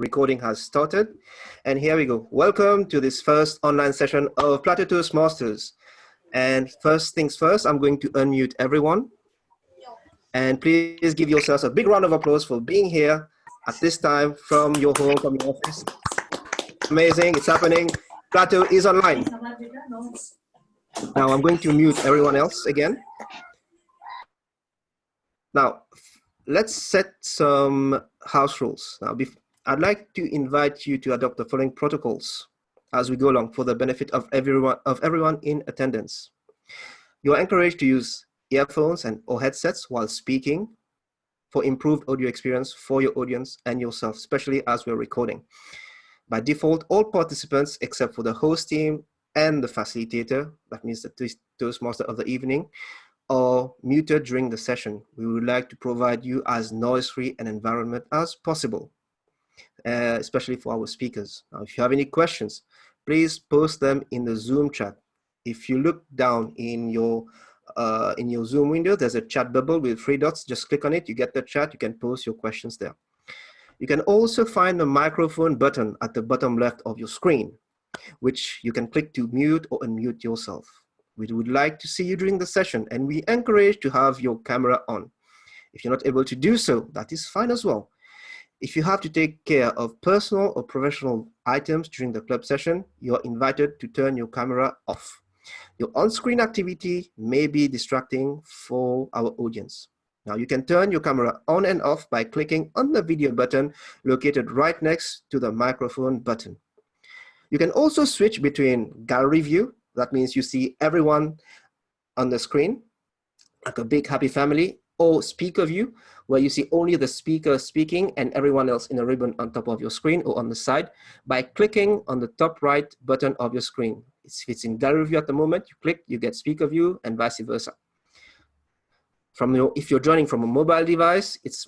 recording has started. And here we go. Welcome to this first online session of Plateau Toastmasters. And first things first, I'm going to unmute everyone. And please give yourselves a big round of applause for being here at this time from your home, from your office. Amazing, it's happening. Plateau is online. Now I'm going to mute everyone else again. Now, let's set some house rules. Now, I'd like to invite you to adopt the following protocols as we go along for the benefit of everyone in attendance. You are encouraged to use earphones or headsets while speaking for improved audio experience for your audience and yourself, especially as we're recording. By default, all participants except for the host team and the facilitator, that means the Toastmaster of the evening, are muted during the session. We would like to provide you as noise-free an environment as possible, especially for our speakers. Now, if you have any questions, please post them in the Zoom chat. If you look down in your Zoom window, there's a chat bubble with 3 dots. Just click on it, you get the chat, you can post your questions there. You can also find the microphone button at the bottom left of your screen, which you can click to mute or unmute yourself. We would like to see you during the session, and we encourage to have your camera on. If you're not able to do so, that is fine as well. If you have to take care of personal or professional items during the club session, you're invited to turn your camera off. Your on-screen activity may be distracting for our audience. Now, you can turn your camera on and off by clicking on the video button located right next to the microphone button. You can also switch between gallery view. That means you see everyone on the screen, like a big happy family, or speaker view, where you see only the speaker speaking and everyone else in a ribbon on top of your screen or on the side, by clicking on the top right button of your screen. If it's in gallery view at the moment, you click, you get speaker view, and vice versa. If you're joining from a mobile device, it's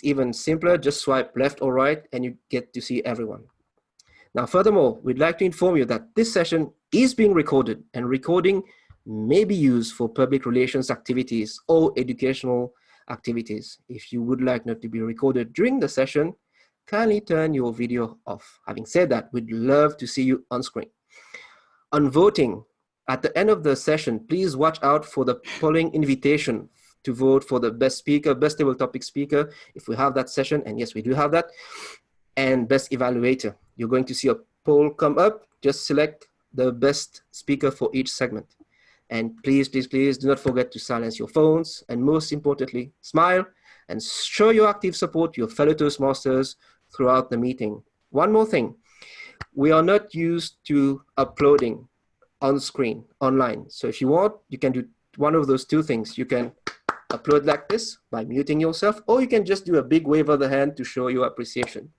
even simpler. Just swipe left or right, and you get to see everyone. Now, furthermore, we'd like to inform you that this session is being recorded, and recording may be used for public relations activities or educational activities. If you would like not to be recorded during the session, kindly turn your video off. Having said that, we'd love to see you on screen. On voting, at the end of the session, please watch out for the polling invitation to vote for the best speaker, best table topic speaker, if we have that session, and yes, we do have that, and best evaluator. You're going to see a poll come up. Just select the best speaker for each segment. And please, please, please do not forget to silence your phones. And most importantly, smile and show your active support to your fellow Toastmasters throughout the meeting. One more thing, we are not used to uploading on screen, online. So if you want, you can do one of those two things. You can upload like this by muting yourself, or you can just do a big wave of the hand to show your appreciation.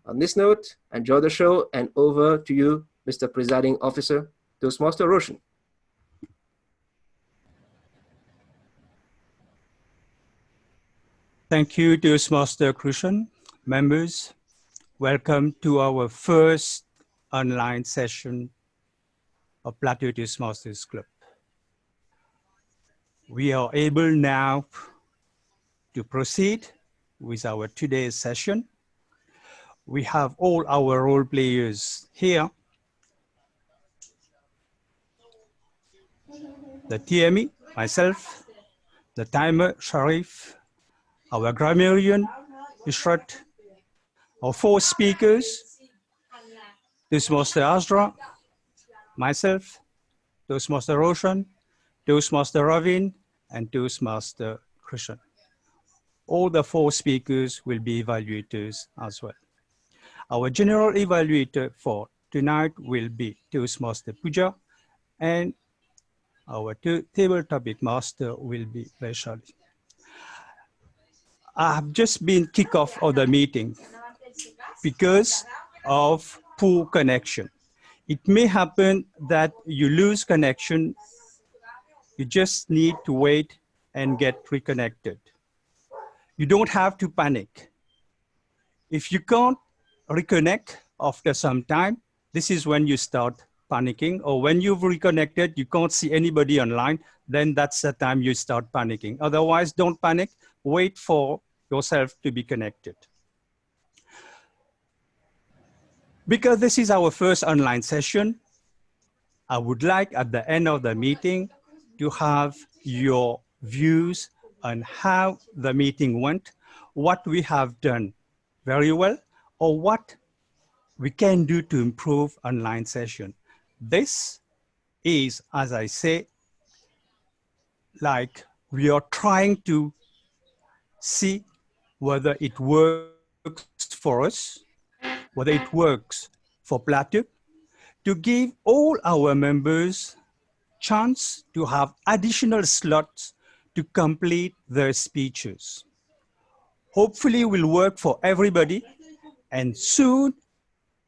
On this note, enjoy the show, and over to you, Mr. Presiding Officer, Toastmaster Roshan. Thank you, Toastmaster Krushan. Members, welcome to our first online session of Plateau Toastmasters Club. We are able now to proceed with our today's session. We have all our role players here. The TME, myself, the timer, Sharif, our grammarian, Ishrat, our 4 speakers, Toastmaster Asra, myself, Toastmaster Roshan, Toastmaster Ravin, and Toastmaster Krushan. All the 4 speakers will be evaluators as well. Our general evaluator for tonight will be Toastmaster Puja, and our table topic master will be Vaishali. I have just been kicked off of the meeting because of poor connection. It may happen that you lose connection. You just need to wait and get reconnected. You don't have to panic. If you can't reconnect after some time, this is when you start panicking, or when you've reconnected, you can't see anybody online, then that's the time you start panicking. Otherwise, don't panic, wait for yourself to be connected. Because this is our first online session, I would like at the end of the meeting to have your views on how the meeting went, what we have done very well, or what we can do to improve online session. This is, as I say, like we are trying to see whether it works for us, whether it works for Plateau, to give all our members chance to have additional slots to complete their speeches. Hopefully will work for everybody, and soon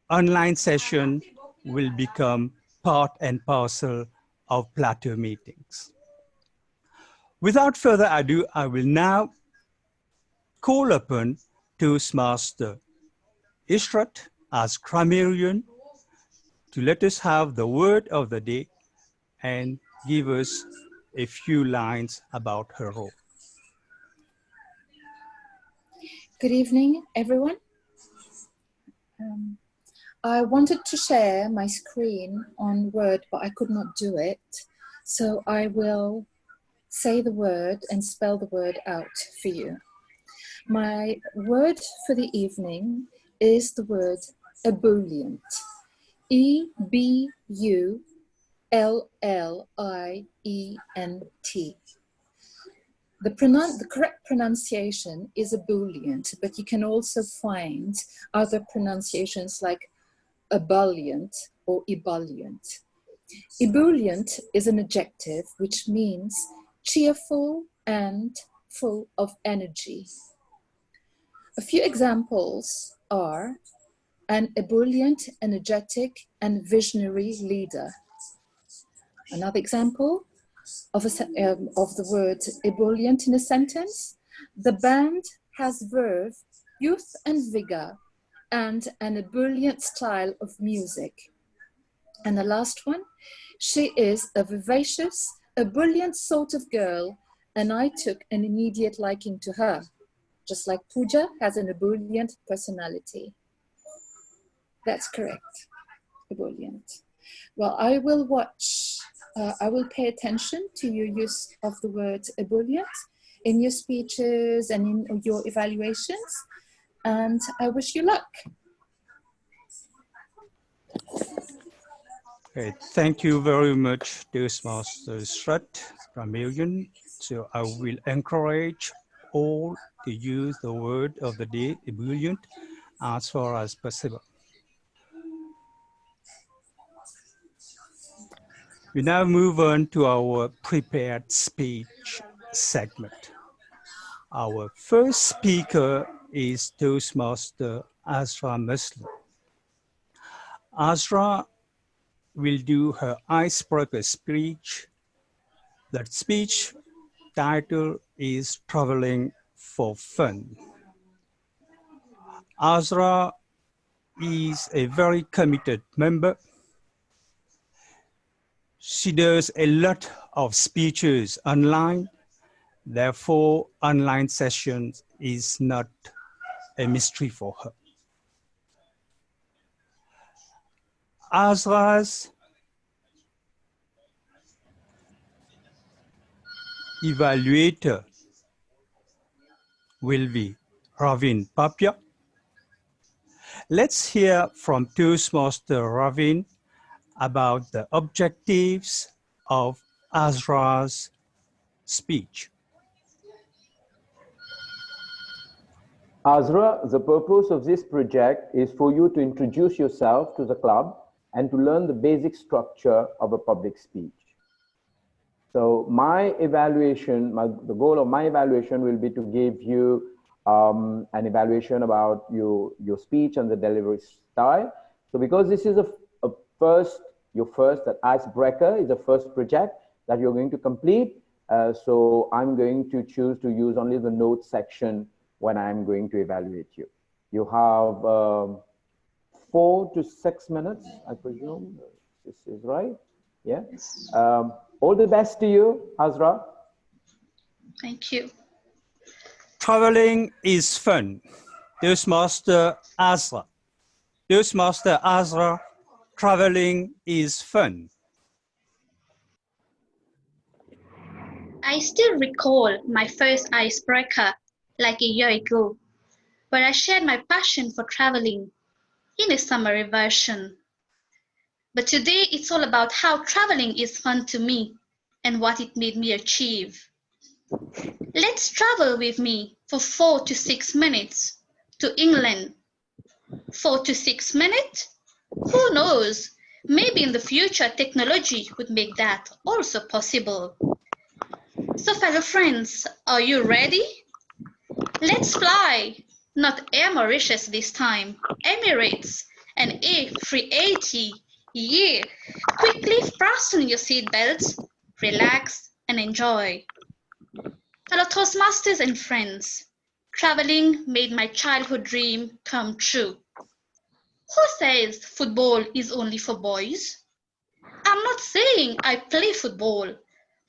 online session will become part and parcel of Plateau meetings. Without further ado, I will now call upon Toastmaster Ishrat as grammarian to let us have the word of the day and give us a few lines about her role. Good evening, everyone. I wanted to share my screen on Word, but I could not do it. So I will say the word and spell the word out for you. My word for the evening is the word ebullient. E-B-U-L-L-I-E-N-T. The correct pronunciation is ebullient, but you can also find other pronunciations like ebullient or ebullient. Ebullient is an adjective which means cheerful and full of energy. A few examples are an ebullient, energetic, and visionary leader. Another example of the word ebullient in a sentence: the band has verve, youth and vigor, and an ebullient style of music. And the last one: she is a vivacious, ebullient sort of girl, and I took an immediate liking to her, just like Pooja has an ebullient personality. That's correct, ebullient. Well, I will pay attention to your use of the word ebullient in your speeches and in your evaluations, and I wish you luck. Okay, thank you very much, Toastmaster Ishrat, grammarian. So I will encourage all to use the word of the day, ebullient, as far as possible. We now move on to our prepared speech segment. Our first speaker is Toastmaster Azra Muslim. Azra will do her icebreaker speech. That speech title is Traveling for Fun. Azra is a very committed member. She does a lot of speeches online. Therefore, online sessions is not a mystery for her. Azra's evaluator will be Ravin Papia. Let's hear from Toastmaster Ravin about the objectives of Azra's speech. Azra, the purpose of this project is for you to introduce yourself to the club and to learn the basic structure of a public speech. So my evaluation, the goal of my evaluation will be to give you an evaluation about your speech and the delivery style. So because this is your first icebreaker is the first project that you're going to complete. So I'm going to choose to use only the notes section when I'm going to evaluate you. You have 4 to 6 minutes, I presume. This is right? Yeah. Yes. All the best to you, Azra. Thank you. Traveling is fun. Toastmaster Azra. Toastmaster Azra, traveling is fun. I still recall my first icebreaker like a year ago, where I shared my passion for traveling in a summary version. But today it's all about how traveling is fun to me and what it made me achieve. Let's travel with me for 4 to 6 minutes to England. 4 to 6 minutes? Who knows? Maybe in the future technology would make that also possible. So fellow friends, are you ready? Let's fly! Not Air Mauritius this time, Emirates and A380. Yeah! Quickly fasten your seatbelts, relax and enjoy. Fellow Toastmasters and friends, traveling made my childhood dream come true. Who says football is only for boys? I'm not saying I play football,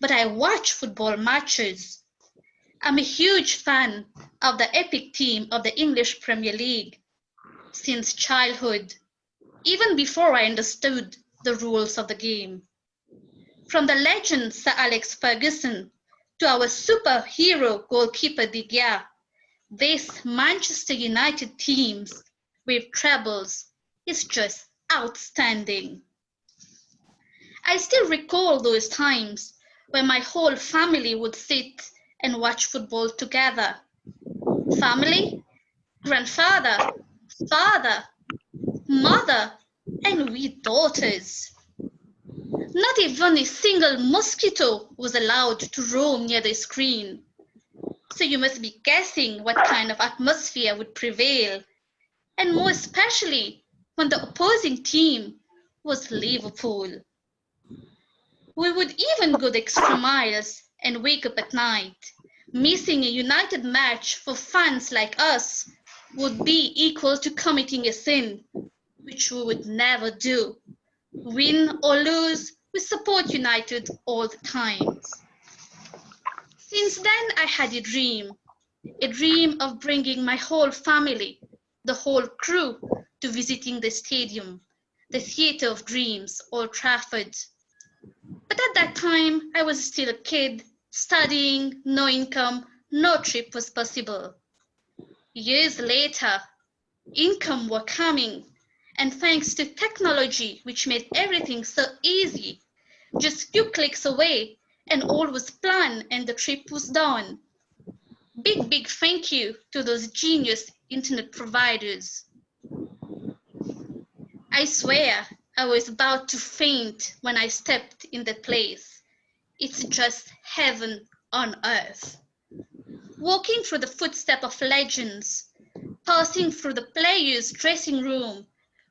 but I watch football matches. I'm a huge fan of the epic team of the English Premier League since childhood, even before I understood the rules of the game. From the legend Sir Alex Ferguson to our superhero goalkeeper De Gea, this Manchester United teams with trebles is just outstanding. I still recall those times when my whole family would sit and watch football together. Family, grandfather, father, mother, and we daughters. Not even a single mosquito was allowed to roam near the screen. So you must be guessing what kind of atmosphere would prevail, and more especially when the opposing team was Liverpool. We would even go the extra miles and wake up at night. Missing a United match for fans like us would be equal to committing a sin, which we would never do. Win or lose, we support United all the times. Since then, I had a dream of bringing my whole family, the whole crew, to visiting the stadium, the Theatre of Dreams, Old Trafford. But at that time, I was still a kid, studying, no income, no trip was possible. Years later, income were coming, and thanks to technology, which made everything so easy, just few clicks away, and all was planned and the trip was done. Big thank you to those genius internet providers. I swear I was about to faint when I stepped in that place. It's just heaven on earth. Walking through the footsteps of legends, passing through the players' dressing room,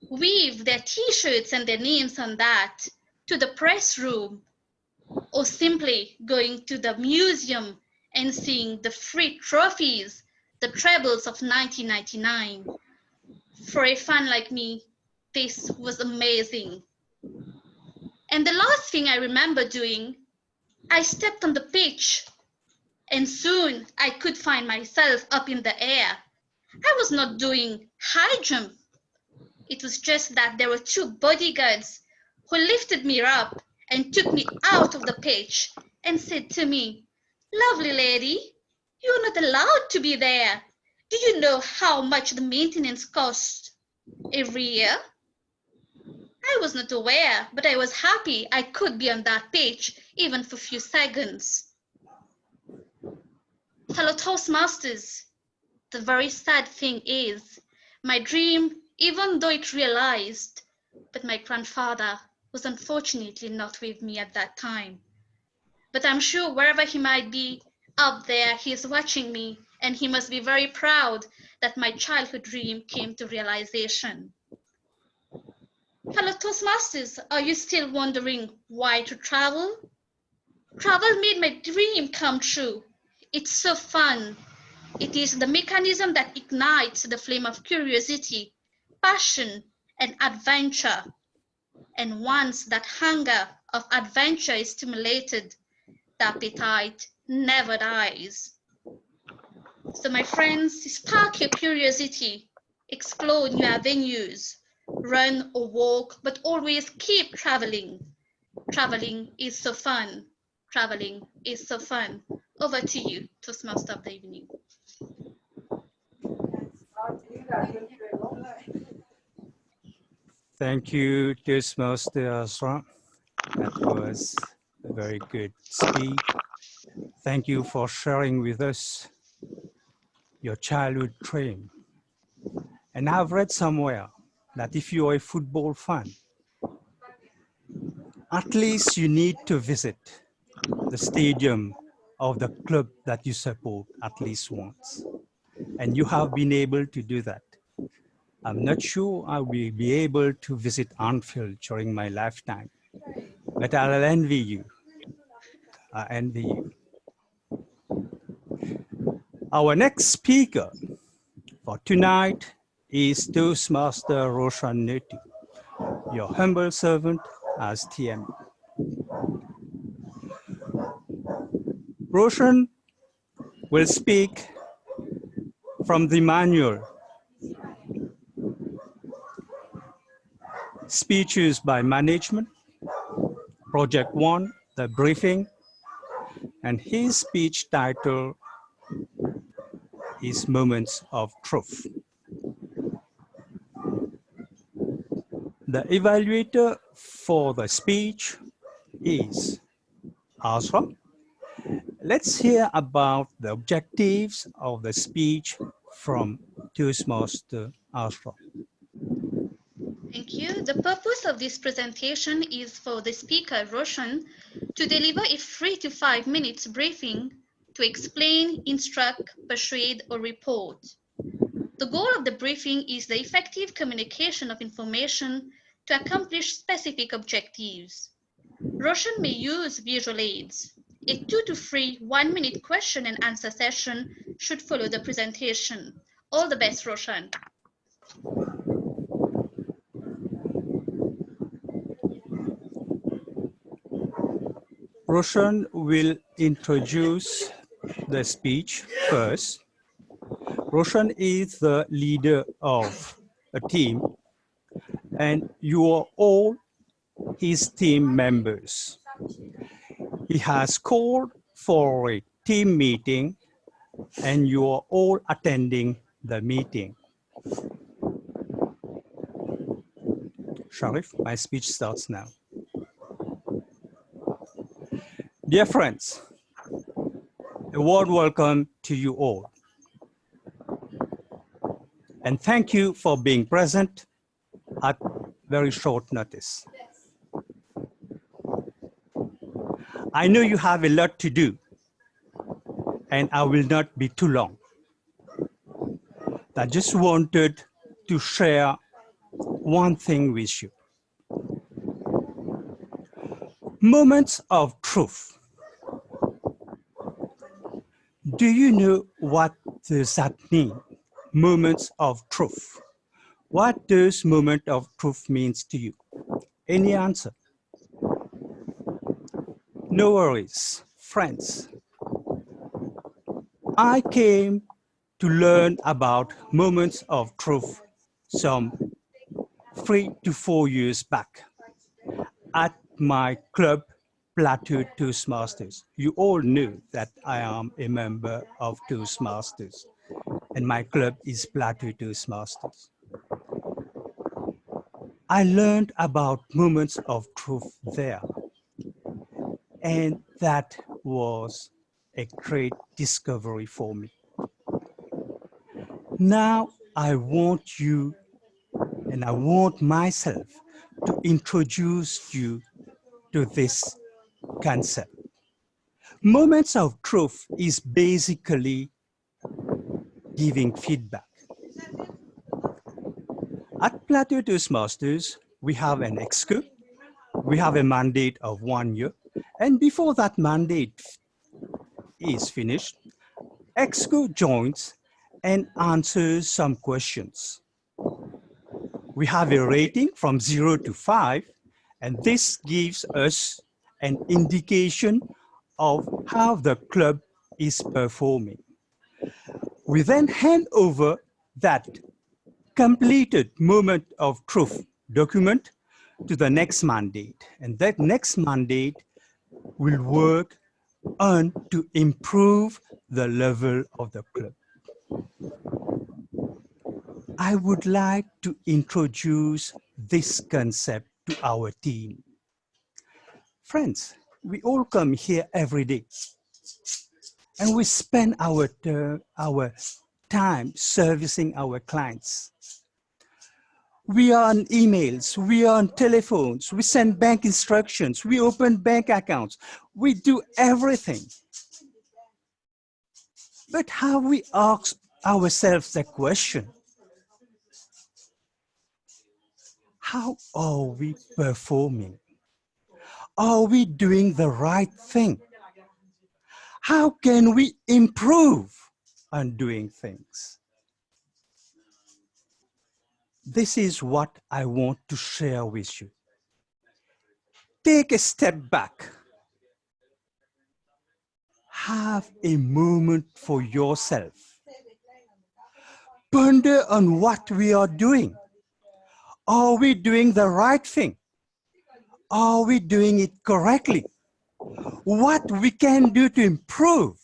with their t-shirts and their names on that, to the press room, or simply going to the museum and seeing the free trophies, the trebles of 1999. For a fan like me, this was amazing. And the last thing I remember doing, I stepped on the pitch, and soon I could find myself up in the air. I was not doing high jump. It was just that there were two bodyguards who lifted me up and took me out of the pitch and said to me, "Lovely lady, you're not allowed to be there. Do you know how much the maintenance costs every year?" I was not aware, but I was happy I could be on that pitch even for a few seconds. Fellow Toastmasters, the very sad thing is, my dream, even though it realized, but my grandfather was unfortunately not with me at that time. But I'm sure wherever he might be, up there, he is watching me, and he must be very proud that my childhood dream came to realization. Fellow Toastmasters, are you still wondering why to travel? Travel made my dream come true. It's so fun. It is the mechanism that ignites the flame of curiosity, passion, and adventure. And once that hunger of adventure is stimulated, the appetite never dies. So my friends, spark your curiosity, explore new avenues, Run or walk, but always keep traveling. Traveling is so fun. Traveling is so fun. Over to you, Toastmaster of the evening. Thank you, Toastmaster Azra. That was a very good speech. Thank you for sharing with us your childhood dream. And I've read somewhere that if you're a football fan, at least you need to visit the stadium of the club that you support at least once. And you have been able to do that. I'm not sure I will be able to visit Anfield during my lifetime, but I'll envy you. I envy you. Our next speaker for tonight is Toastmaster Roshan Neti, your humble servant as TM. Roshan will speak from the manual, Speeches by Management, Project 1, The Briefing, and his speech title is Moments of Truth. The evaluator for the speech is Azra. Let's hear about the objectives of the speech from Toastmaster Azra. Thank you. The purpose of this presentation is for the speaker, Roshan, to deliver a 3 to 5 minutes briefing to explain, instruct, persuade, or report. The goal of the briefing is the effective communication of information to accomplish specific objectives. Roshan may use visual aids. A 2 to 3 1-minute question and answer session should follow the presentation. All the best, Roshan. Roshan will introduce the speech first. Roshan is the leader of a team, and you are all his team members. He has called for a team meeting, and you are all attending the meeting. Sharif, my speech starts now. Dear friends, a warm welcome to you all. And thank you for being present at very short notice. I know you have a lot to do, and I will not be too long. I just wanted to share one thing with you. Moments of truth. Do you know what does that mean? Moments of truth. What does moment of truth means to you? Any answer? No worries, friends. I came to learn about moments of truth some 3 to 4 years back at my club, Plateau Toastmasters. You all know that I am a member of Toastmasters, and my club is Plateau Toastmasters. I learned about moments of truth there, and that was a great discovery for me. Now I want you, and I want myself to introduce you to this concept. Moments of truth is basically giving feedback. At Plateau Toastmasters, we have an exco. We have a mandate of 1 year. And before that mandate is finished, exco joins and answers some questions. We have a rating from 0 to 5, and this gives us an indication of how the club is performing. We then hand over that completed moment of truth document to the next mandate. And that next mandate will work on to improve the level of the club. I would like to introduce this concept to our team. Friends, we all come here every day and we spend our time servicing our clients. We are on emails, we are on telephones, we send bank instructions, we open bank accounts, we do everything. But have we asked ourselves the question, how are we performing? Are we doing the right thing? How can we improve on doing things? This is what I want to share with you. Take a step back. Have a moment for yourself. Ponder on what we are doing. Are we doing the right thing? Are we doing it correctly? What we can do to improve?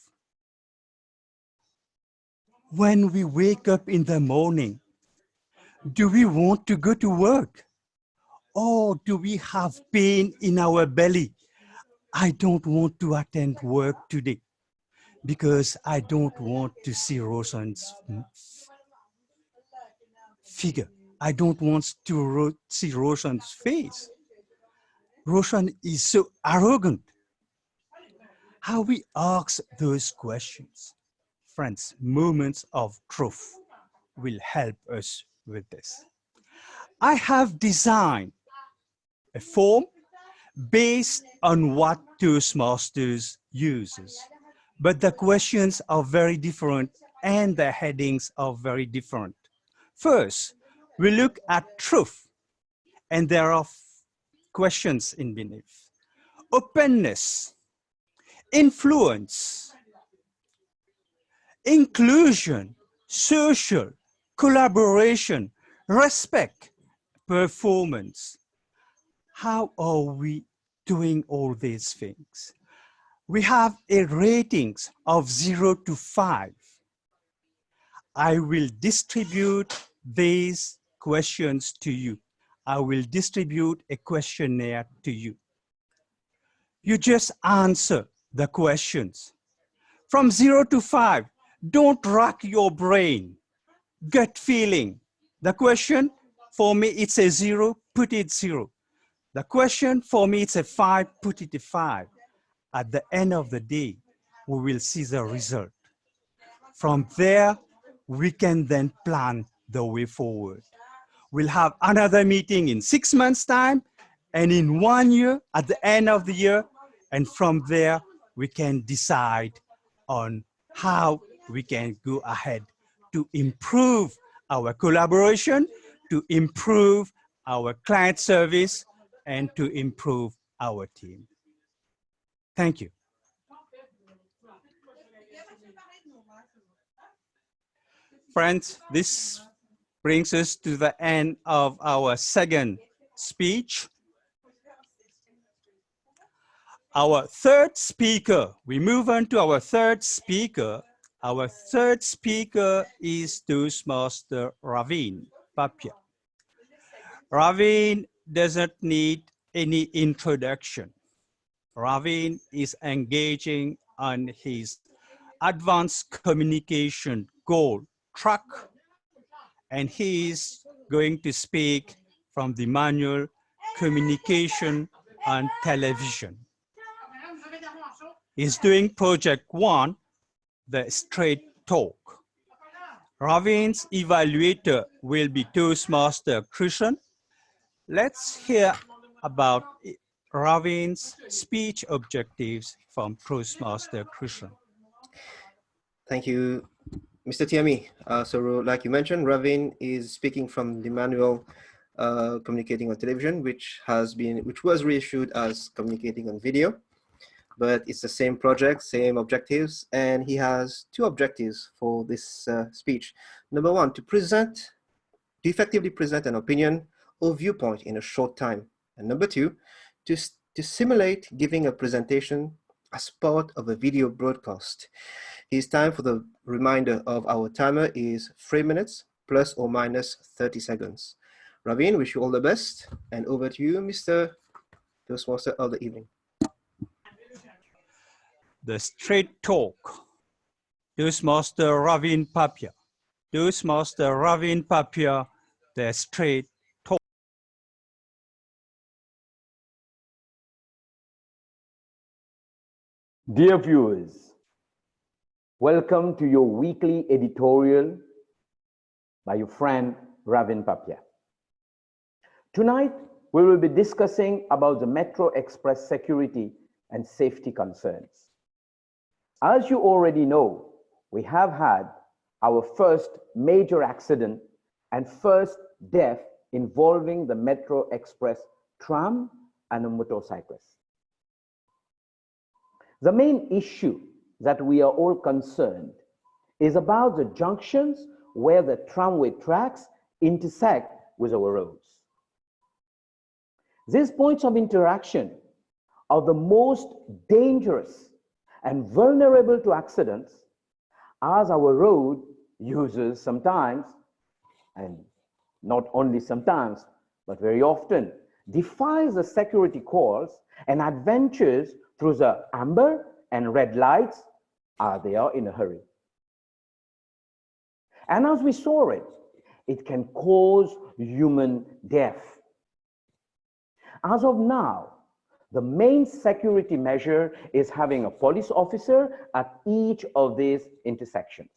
When we wake up in the morning, do we want to go to work? Or do we have pain in our belly? I don't want to attend work today because I don't want to see Roshan's figure. I don't want to see Roshan's face. Roshan is so arrogant. How we ask those questions? Friends, moments of truth will help us with this. I have designed a form based on what Toastmasters uses, but the questions are very different and the headings are very different. First, we look at truth, and there are questions in beneath. Openness, influence, inclusion, social, collaboration, respect, performance. How are we doing all these things? We have a ratings of 0 to 5. I will distribute these questions to you. I will distribute a questionnaire to you. You just answer the questions. From 0 to 5, don't rack your brain. Gut feeling. The question, for me, it's a 0, put it 0. The question, for me, it's a 5, put it a 5. At the end of the day, we will see the result. From there, we can then plan the way forward. We'll have another meeting in 6 months' time, and in 1 year, at the end of the year, and from there, we can decide on how we can go ahead to improve our collaboration, to improve our client service, and to improve our team. Thank you. Friends, this brings us to the end of our second speech. Our third speaker, we move on to our third speaker. Our third speaker is Toastmaster Ravin Papia. Ravin doesn't need any introduction. Ravin is engaging on his advanced communication goal track, and he is going to speak from the manual communication on television. He's doing project 1, the straight talk. Ravin's evaluator will be Toastmaster Krishan. Let's hear about Ravin's speech objectives from Toastmaster Krishan. Thank you, Mr. Tiami. So like you mentioned, Ravin is speaking from the manual Communicating on Television, which was reissued as Communicating on Video, but it's the same project, same objectives, and he has 2 objectives for this speech. Number 1, to present to effectively present an opinion or viewpoint in a short time. And number two, to simulate giving a presentation as part of a video broadcast. His time for the reminder of our timer is 3 minutes plus or minus 30 seconds. Ravin, wish you all the best, and over to you, Mr. Toastmaster of the evening. The straight talk. Toastmaster Ravin Papia. Toastmaster Ravin Papia, the straight talk. Dear viewers, welcome to your weekly editorial by your friend Ravin Papia. Tonight, we will be discussing about the Metro Express security and safety concerns. As you already know, we have had our first major accident and first death involving the Metro Express tram and a motorcyclist. The main issue that we are all concerned is about the junctions where the tramway tracks intersect with our roads. These points of interaction are the most dangerous and vulnerable to accidents, as our road users sometimes, and not only sometimes, but very often, defies the security calls and adventures through the amber and red lights as they are in a hurry. And as we saw it, it can cause human death. As of now, the main security measure is having a police officer at each of these intersections.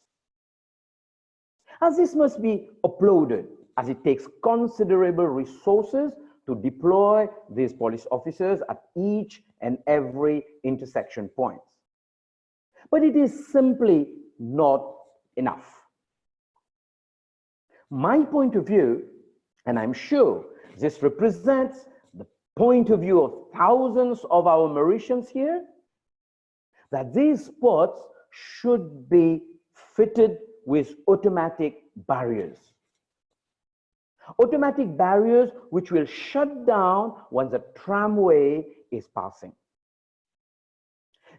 As this must be uploaded, as it takes considerable resources to deploy these police officers at each and every intersection point. But it is simply not enough. My point of view, and I'm sure this represents the point of view of thousands of our Mauritians here, that these spots should be fitted with automatic barriers. Automatic barriers which will shut down when the tramway is passing.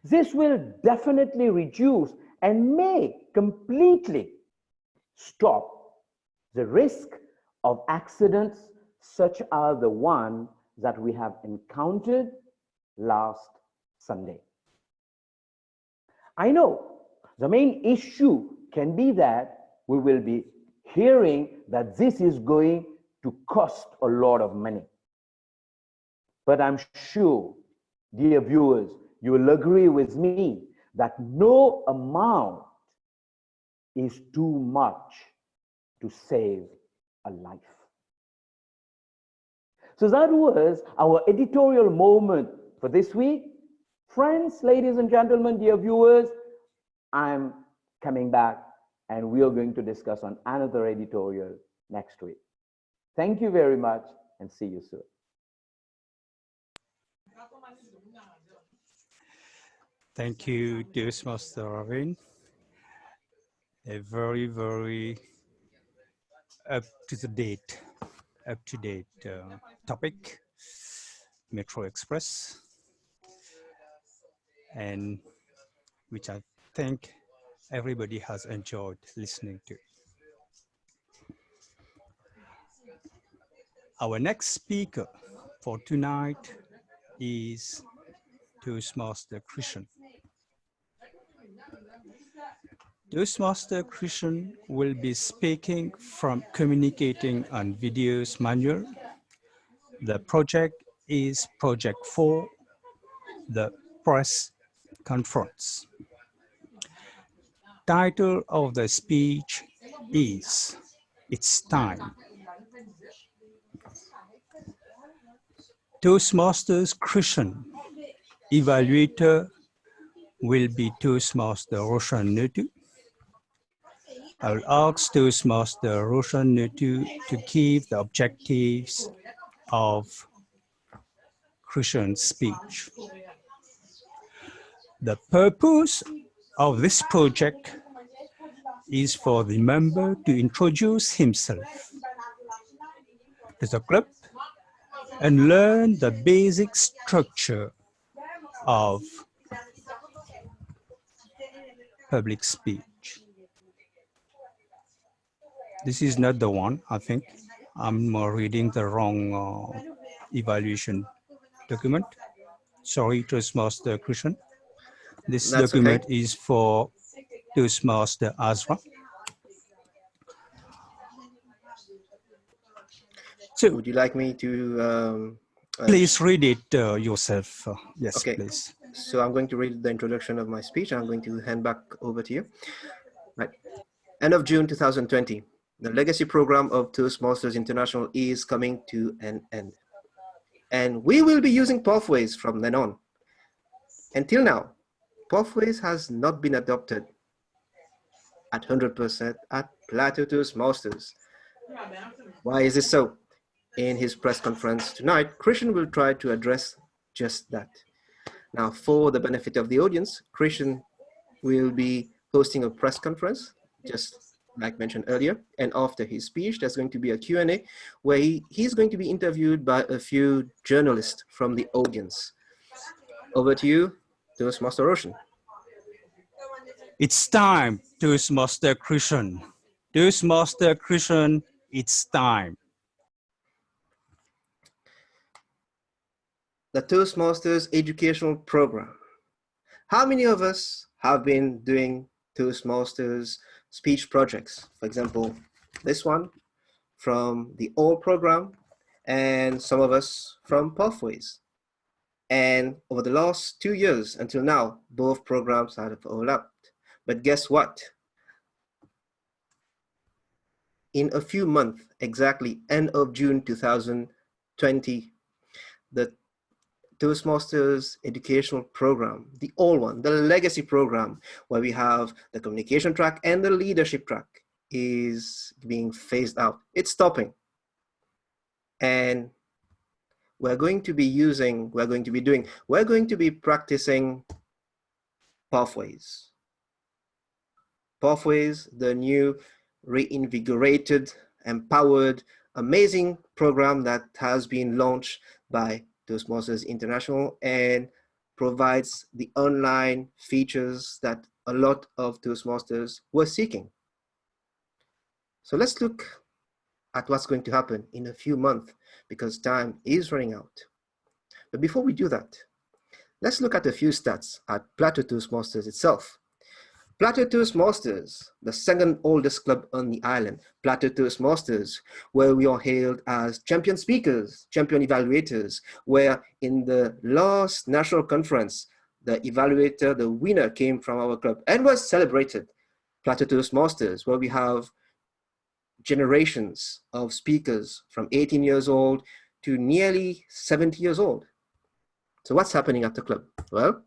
This will definitely reduce and may completely stop the risk of accidents such as the one that we have encountered last Sunday. I know the main issue can be that we will be hearing that this is going to cost a lot of money. But I'm sure, dear viewers, you will agree with me that no amount is too much to save a life. So that was our editorial moment for this week. Friends, ladies and gentlemen, dear viewers, I'm coming back and we are going to discuss on another editorial next week. Thank you very much and see you soon. Thank you, Toastmaster Ravin. A very, very up-to-date topic, Metro Express, and which I think everybody has enjoyed listening to. Our next speaker for tonight is Toastmaster Christian. Toastmaster Christian will be speaking from Communicating on Videos Manual. The project is Project 4, the Press Conference. Title of the speech is It's Time. Toastmasters Christian evaluator will be Toastmaster Roshan Nutu. I will ask Toastmaster Roshan Nutu to give the objectives of Christian's speech. The purpose of this project is for the member to introduce himself to the club and learn the basic structure of public speech. This is not the one, I think. I'm reading the wrong evaluation document. Sorry, Toastmaster Christian. This That's document okay. is for Toastmaster Azra. So, Would you like me to please read it yourself. Yes, okay. please. So I'm going to read the introduction of my speech. I'm going to hand back over to you. Right. End of June 2020, the legacy program of Toastmasters International is coming to an end. And we will be using Pathways from then on. Until now, Pathways has not been adopted at 100% at Plateau Toastmasters. Why is this so? In his press conference tonight, Christian will try to address just that. Now, for the benefit of the audience, Christian will be hosting a press conference, just like mentioned earlier. And after his speech, there's going to be a Q&A where he's going to be interviewed by a few journalists from the audience. Over to you, Toastmaster Roshan. It's time, Toastmaster Christian. Toastmaster Christian, it's time. The Toastmasters educational program. How many of us have been doing Toastmasters speech projects? For example, this one from the old program and some of us from Pathways. And over the last 2 years until now, both programs have overlapped. But guess what? In a few months, exactly end of June 2020, the Toastmasters educational program, the old one, the legacy program, where we have the communication track and the leadership track, is being phased out. It's stopping. And we're going to be practicing Pathways. Pathways, the new reinvigorated, empowered, amazing program that has been launched by Toastmasters International and provides the online features that a lot of Toastmasters were seeking. So let's look at what's going to happen in a few months because time is running out. But before we do that, let's look at a few stats at Plateau Toastmasters itself. Plateau Toastmasters, the second oldest club on the island, Plateau Toastmasters, where we are hailed as champion speakers, champion evaluators, where in the last national conference, the evaluator, the winner came from our club and was celebrated. Plateau Toastmasters, where we have generations of speakers from 18 years old to nearly 70 years old. So what's happening at the club? Well,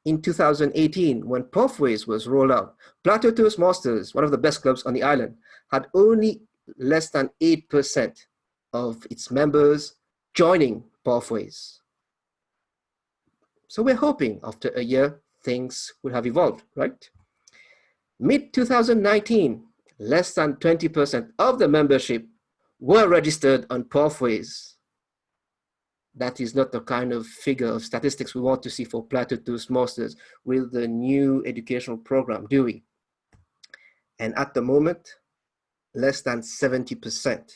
in 2018, when Pathways was rolled out, Plateau Toastmasters, one of the best clubs on the island, had only less than 8% of its members joining Pathways. So we're hoping after a year, things will have evolved, right? Mid-2019, less than 20% of the membership were registered on Pathways. That is not the kind of figure of statistics we want to see for Plateau Toastmasters with the new educational program, do we? And at the moment, less than 70%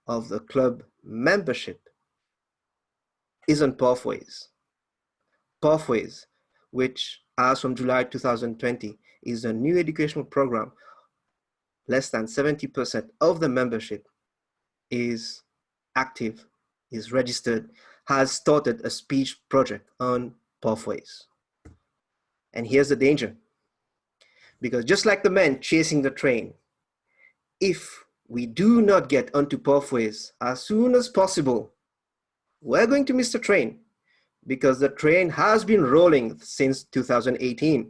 of the club membership is on Pathways. Pathways, which as from July 2020 is a new educational program, less than 70% of the membership is active, is registered, has started a speech project on Pathways. And here's the danger. Because just like the men chasing the train, if we do not get onto Pathways as soon as possible, we're going to miss the train because the train has been rolling since 2018.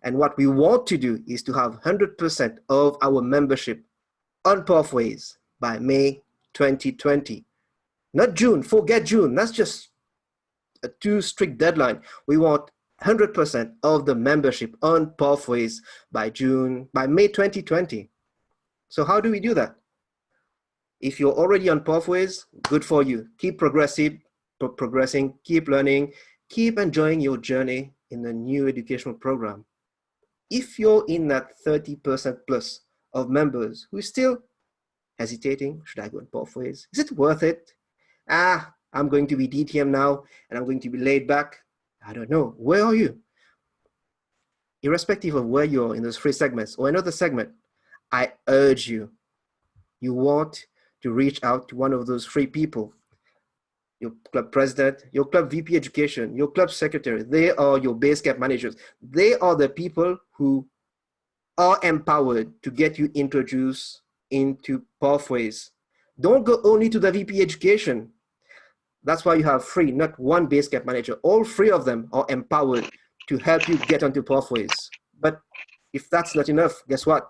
And what we want to do is to have 100% of our membership on Pathways by May 2020. Not June, forget June, that's just a too strict deadline. We want 100% of the membership on Pathways by May 2020. So how do we do that? If you're already on Pathways, good for you. Keep progressing, keep learning, keep enjoying your journey in the new educational program. If you're in that 30% plus of members who are still hesitating, should I go on Pathways? Is it worth it? I'm going to be DTM now and I'm going to be laid back. I don't know. Where are you? Irrespective of where you're in those three segments or another segment, I urge you, you want to reach out to one of those three people, your club president, your club VP education, your club secretary. They are your base camp managers. They are the people who are empowered to get you introduced into Pathways. Don't go only to the VP education. That's why you have three, not one base camp manager. All three of them are empowered to help you get onto Pathways. But if that's not enough, guess what?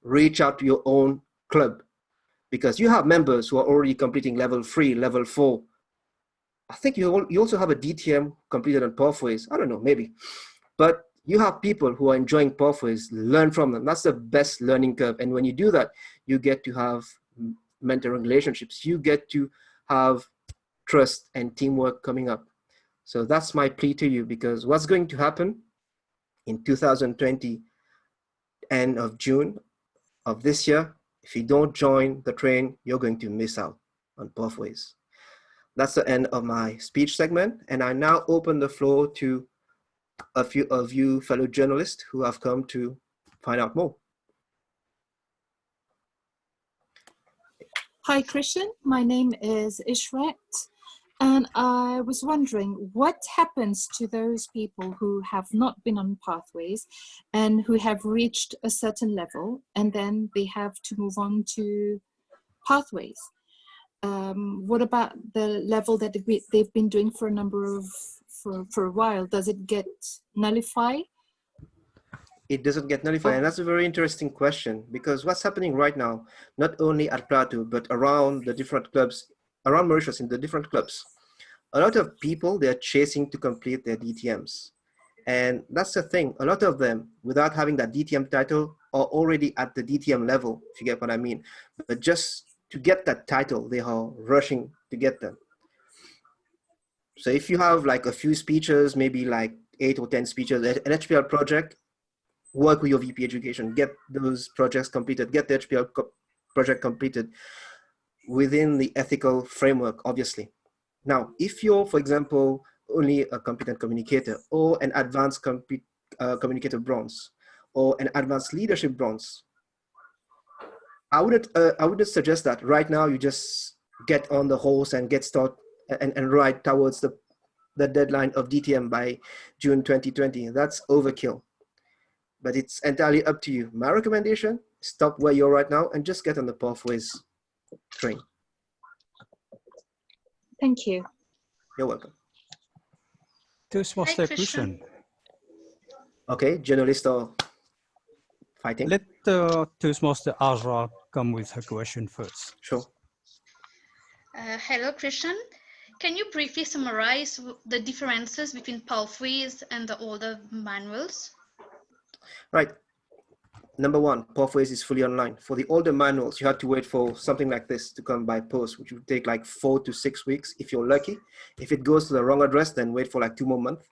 Reach out to your own club, because you have members who are already completing level 3, level 4. I think you also have a DTM completed on Pathways. I don't know, maybe. But you have people who are enjoying Pathways, learn from them. That's the best learning curve. And when you do that, you get to have mentoring relationships. You get to have trust and teamwork coming up. So that's my plea to you, because what's going to happen in 2020, end of June of this year, if you don't join the train, you're going to miss out on Pathways. That's the end of my speech segment. And I now open the floor to a few of you fellow journalists who have come to find out more. Hi, Christian. My name is Ishrat. And I was wondering what happens to those people who have not been on Pathways and who have reached a certain level and then they have to move on to Pathways. What about the level that they've been doing for a while? Does it get nullified? It doesn't get nullified, and that's a very interesting question, because what's happening right now, not only at Plateau, but around the different clubs, around Mauritius in the different clubs, a lot of people, they're chasing to complete their DTMs. And that's the thing, a lot of them, without having that DTM title, are already at the DTM level, if you get what I mean. But just to get that title, they are rushing to get them. So if you have like a few speeches, maybe like 8 or 10 speeches, an HPL project, work with your VP education, get those projects completed, get the HPL project completed within the ethical framework, obviously. Now, if you're, for example, only a competent communicator or an advanced communicator bronze or an advanced leadership bronze, I would suggest that right now you just get on the horse and get started and ride towards the deadline of DTM by June 2020. That's overkill. But it's entirely up to you. My recommendation, stop where you're right now and just get on the Pathways train. Thank you. You're welcome. Toastmaster Christian. Okay, journalists are fighting. Let Toastmaster Azra come with her question first. Sure. Hello, Christian. Can you briefly summarize the differences between Pathways and the older manuals? Right. Number one, Pathways is fully online. For the older manuals, you had to wait for something like this to come by post, which would take like 4 to 6 weeks if you're lucky. If it goes to the wrong address, then wait for like 2 more months.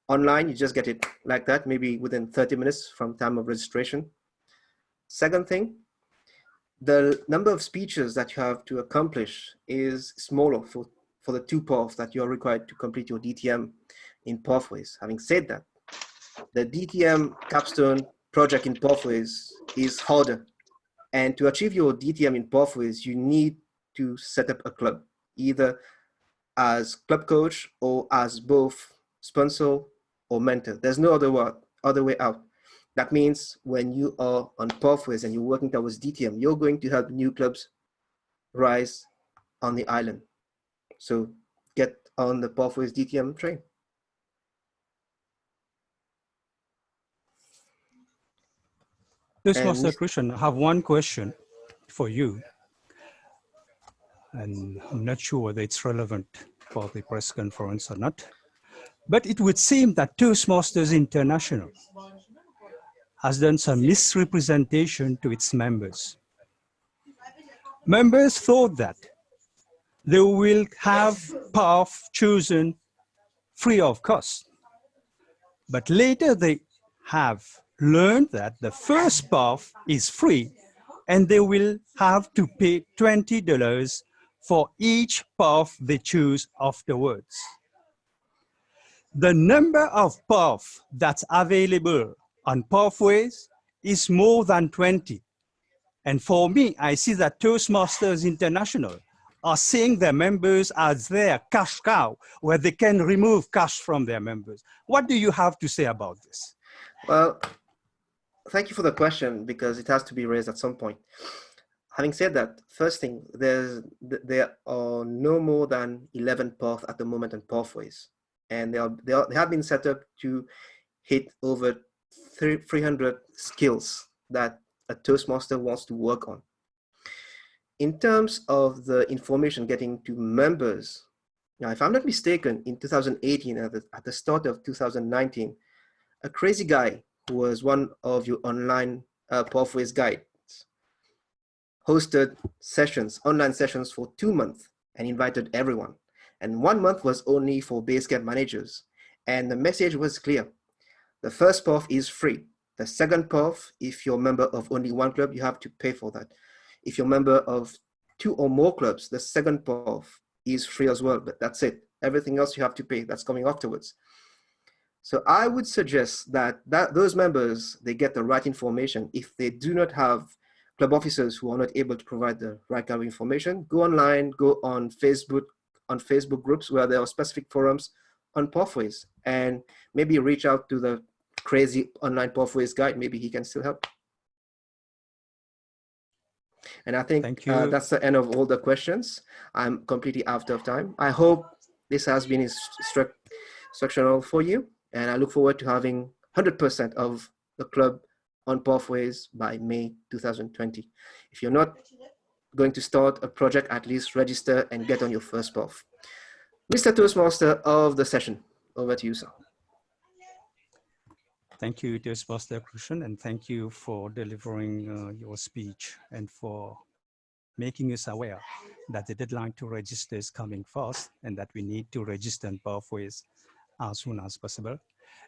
Online, you just get it like that, maybe within 30 minutes from time of registration. Second thing, the number of speeches that you have to accomplish is smaller for the 2 paths that you're required to complete your DTM in Pathways. Having said that, the DTM capstone project in Pathways is harder. And to achieve your DTM in Pathways, you need to set up a club, either as club coach or as both sponsor or mentor. There's no other way out. That means when you are on Pathways and you're working towards DTM, you're going to help new clubs rise on the island. So get on the Pathways DTM train. Toastmaster Christian, I have one question for you. And I'm not sure whether it's relevant for the press conference or not. But it would seem that Toastmasters International has done some misrepresentation to its members. Members thought that they will have path chosen free of cost. But later they have learned that the first path is free and they will have to pay $20 for each path they choose afterwards. The number of paths that's available on Pathways is more than 20. And for me, I see that Toastmasters International are seeing their members as their cash cow, where they can remove cash from their members. What do you have to say about this? Well, thank you for the question, because it has to be raised at some point. Having said that, first thing, there are no more than 11 paths at the moment on Pathways. And they have been set up to hit over 300 skills that a Toastmaster wants to work on. In terms of the information getting to members, now, if I'm not mistaken, in 2018, at the start of 2019, a crazy guy who was one of your online Pathways guides hosted sessions, online sessions for 2 months and invited everyone. And 1 month was only for Basecamp managers. And the message was clear. The first path is free. The second path, if you're a member of only one club, you have to pay for that. If you're a member of 2 or more clubs, the second path is free as well, but that's it. Everything else you have to pay. That's coming afterwards. So I would suggest that those members, they get the right information. If they do not have club officers who are not able to provide the right kind of information, go online, go on Facebook groups where there are specific forums on Pathways, and maybe reach out to the crazy online Pathways guide. Maybe he can still help. And I think that's the end of all the questions. I'm completely out of time. I hope this has been instructional for you, and I look forward to having 100% of the club on Pathways by May 2020. If you're not going to start a project, at least register and get on your first path. Mr. Toastmaster of the session, over to you, sir. Thank you, Toastmaster Krushan, and thank you for delivering your speech and for making us aware that the deadline to register is coming fast and that we need to register in Pathways as soon as possible.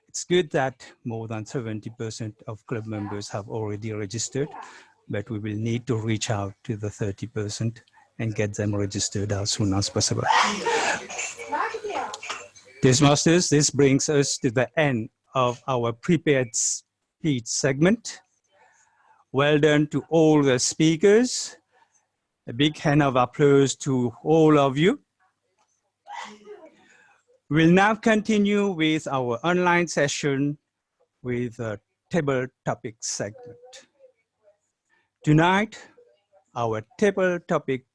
It's good that more than 70% of club members have already registered, but we will need to reach out to the 30% and get them registered as soon as possible. Toastmasters, this brings us to the end of our prepared speech segment. Well done to all the speakers. A big hand of applause to all of you. We'll now continue with our online session with a table topic segment. Tonight, our table topic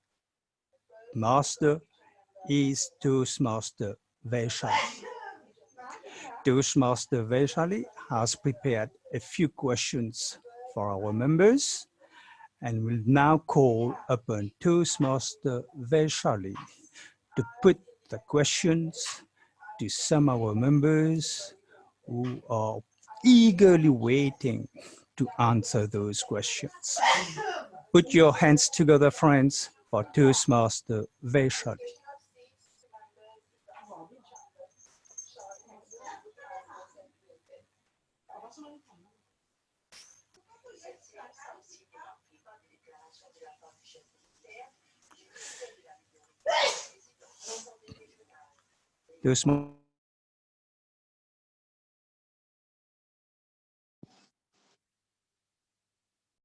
master is Toastmaster Vaishali. Toastmaster Vaishali has prepared a few questions for our members and will now call upon Toastmaster Vaishali to put the questions to some of our members who are eagerly waiting to answer those questions. Put your hands together, friends, for Toastmaster Vaishali.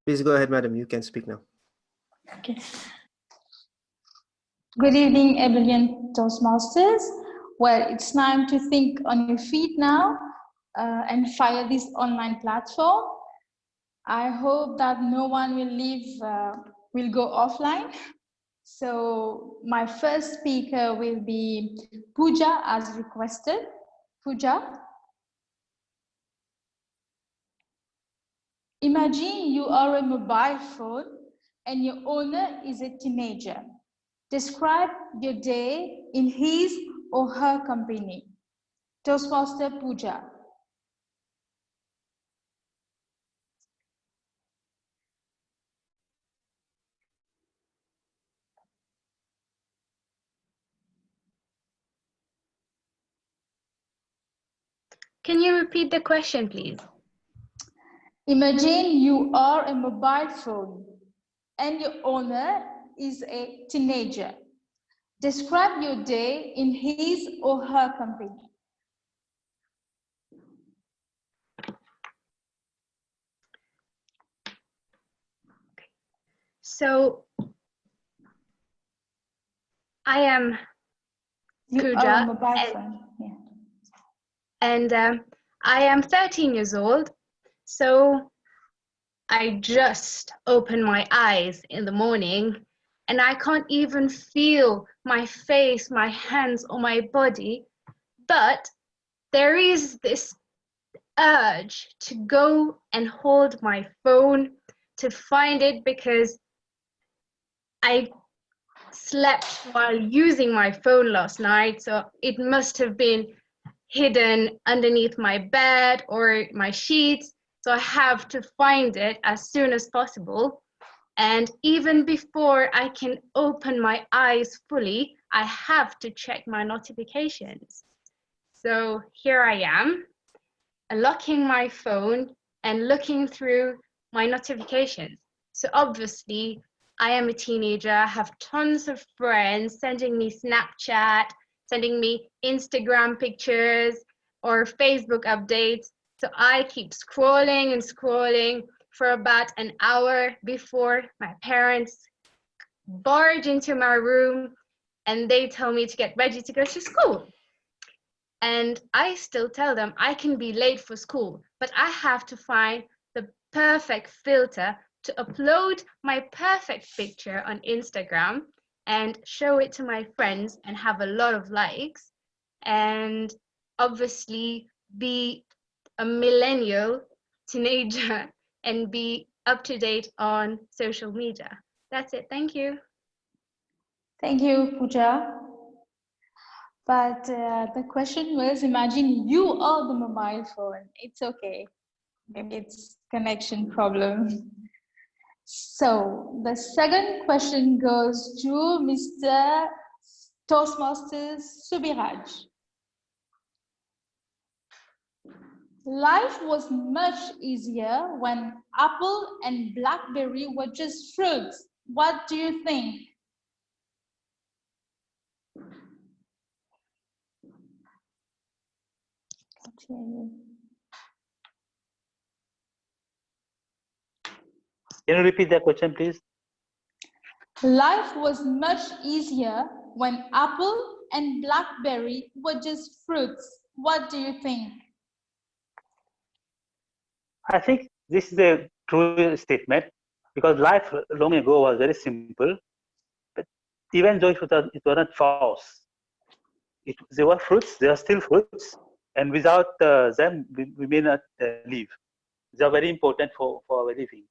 Please go ahead, madam. You can speak now. Okay. Good evening, Evelyn Toastmasters. Well, it's time to think on your feet now and fire this online platform. I hope that no one will go offline. So my first speaker will be Pooja as requested. Pooja. Imagine you are a mobile phone and your owner is a teenager. Describe your day in his or her company. Toastmaster Pooja. Can you repeat the question, please? Imagine you are a mobile phone and your owner is a teenager. Describe your day in his or her company. So I am You are a Pooja, mobile phone. Yeah. and I am 13 years old. So I just open my eyes in the morning and I can't even feel my face, my hands, or my body. But there is this urge to go and hold my phone to find it because I slept while using my phone last night. So it must have been hidden underneath my bed or my sheets. So I have to find it as soon as possible. And even before I can open my eyes fully, I have to check my notifications. So here I am, unlocking my phone and looking through my notifications. So obviously, I am a teenager, I have tons of friends sending me Snapchat, sending me Instagram pictures or Facebook updates. So I keep scrolling and scrolling for about an hour before my parents barge into my room and they tell me to get ready to go to school. And I still tell them I can be late for school, but I have to find the perfect filter to upload my perfect picture on Instagram and show it to my friends and have a lot of likes. And obviously be a millennial teenager and be up to date on social media. That's it. Thank you. Thank you, Pooja. But the question was, imagine you are the mobile phone. It's okay. Maybe it's connection problem. So the second question goes to Mr. Toastmasters Subiraj. Life was much easier when apple and blackberry were just fruits. What do you think? Can you repeat the question, please? Life was much easier when apple and blackberry were just fruits. What do you think? I think this is a true statement because life long ago was very simple, but even though it was not false, they were fruits, they are still fruits, and without them, we may not live. They are very important for our living.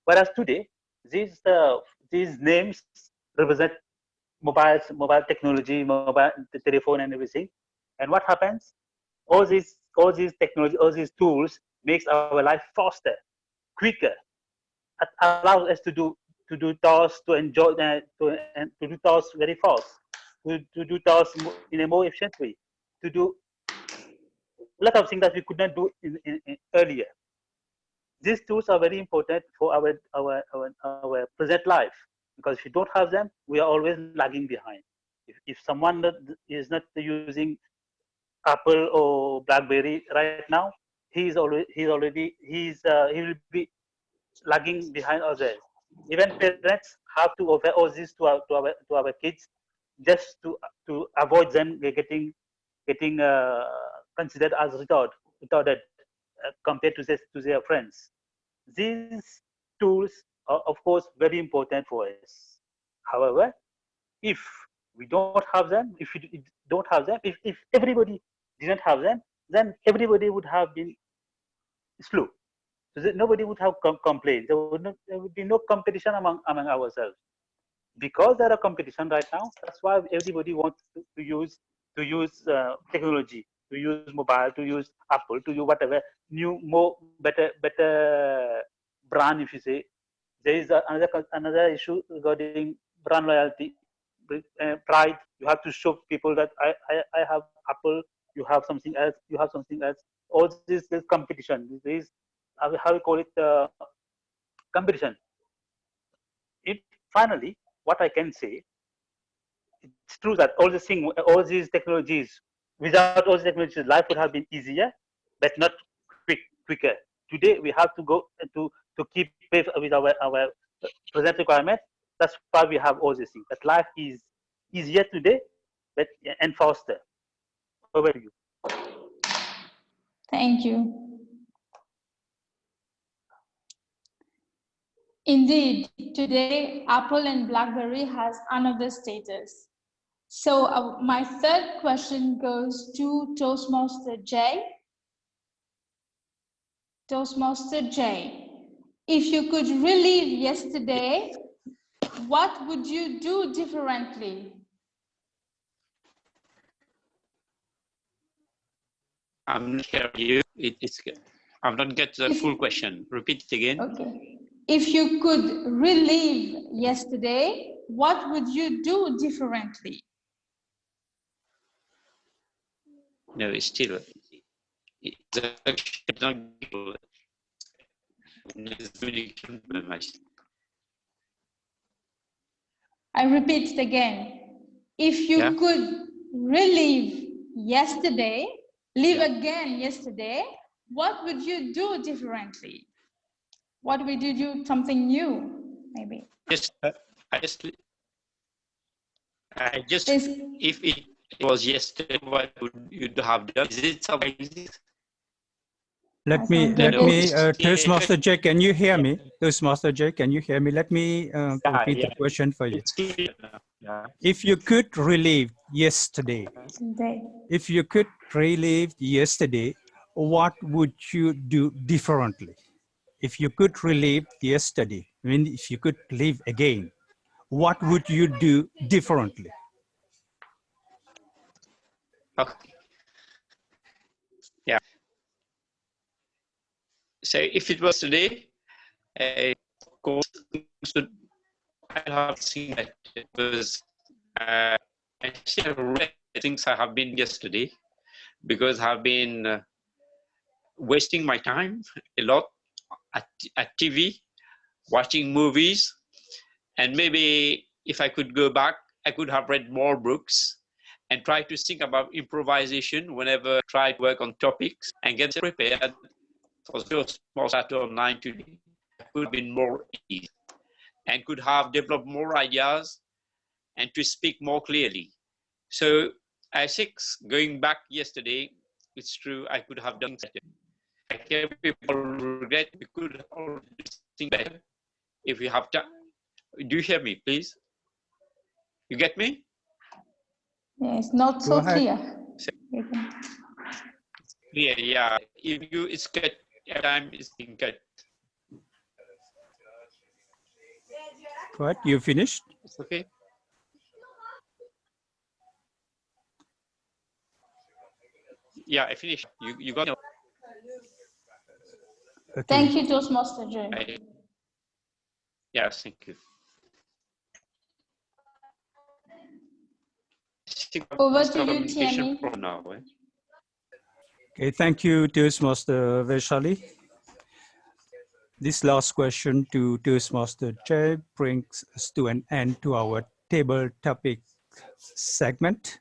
Whereas today, these names represent mobile technology, mobile telephone, and everything. And what happens? All these technology, all these tools makes our life faster, quicker. It allows us to do tasks, to enjoy and to do tasks very fast, to do tasks in a more efficient way, to do a lot of things that we could not do in earlier. These tools are very important for our present life because if you don't have them, we are always lagging behind. If someone is not using Apple or BlackBerry right now, he will be lagging behind others. Even parents have to offer all this to our kids just to avoid them getting considered as retarded compared to their friends. These tools are, of course, very important for us. However, if we don't have them, if we don't have them, if everybody didn't have them, then everybody would have been slow. So that nobody would have complained. There would be no competition among ourselves. Because there are competition right now, that's why everybody wants to use technology, to use mobile, to use Apple, to use whatever new, more better brand. If you say there is another issue regarding brand loyalty, pride. You have to show people that I have Apple, you have something else, you have something else. All this competition, this how we call it competition. It finally, what I can say, it's true that all these technologies, without all these technologies, life would have been easier, but not quicker. Today we have to go to keep pace with our present requirements. That's why we have all these things. But life is easier today, but and faster. Over to you. Thank you. Indeed, today Apple and BlackBerry has another status. So my third question goes to Toastmaster J. Toastmaster J, if you could relive yesterday, what would you do differently? I'm not hearing you. I'm not get the full question. Repeat it again. Okay. If you could relive yesterday, what would you do differently? No, it's still. I repeat it again. If you could relive yesterday, live again yesterday, what would you do differently? What would you do something new, maybe? If it was yesterday, what would you have done? Is it something? Let me, Toastmaster Jay, can you hear me? Toastmaster Jay, can you hear me? Let me repeat the question for you. If you could relive yesterday, if you could relive yesterday, what would you do differently? If you could relive yesterday, I mean, if you could live again, what would you do differently? Okay. Yeah. So if it was today, of course, I have seen that it was. I still read things I have been yesterday because I've been wasting my time a lot at TV, watching movies, and maybe if I could go back, I could have read more books and try to think about improvisation whenever I try to work on topics and get prepared for the small Saturday 9 today. I could have been more easy and could have developed more ideas and to speak more clearly. So I think going back yesterday, it's true, I could have done better. I hear people regret we could all do things better if we have time. Do you hear me, please? You get me? Yes, not so clear. Clear, yeah. If you, it's cut, time is being cut. What, you finished? It's okay. Yeah, I finished. You got it. Okay. Thank you, Toastmaster Jay. Yes, thank you. Over to you, Tierney. Okay, thank you, Toastmaster Vaishali. This last question to Toastmaster Jay brings us to an end to our table topic segment.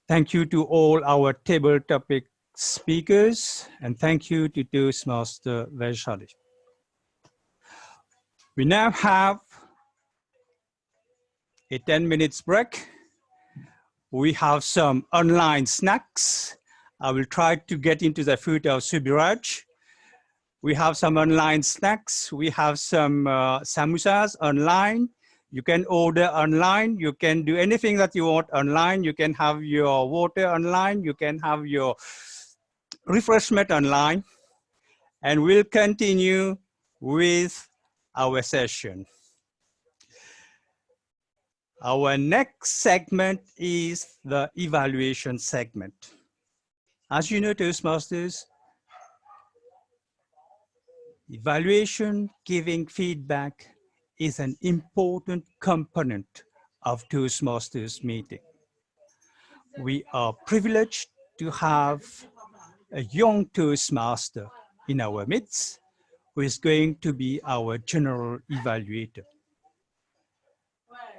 Thank you to all our table topic speakers, and thank you to Toastmaster Vaishali. We now have a 10 minutes break. We have some online snacks. I will try to get into the food of Subiraj. We have some online snacks. We have some samosas online. You can order online. You can do anything that you want online. You can have your water online. You can have your refreshment online. And we'll continue with our session. Our next segment is the evaluation segment. As you know, Toastmasters, evaluation, giving feedback is an important component of Toastmasters meeting. we are privileged to have a young Toastmaster in our midst who is going to be our general evaluator.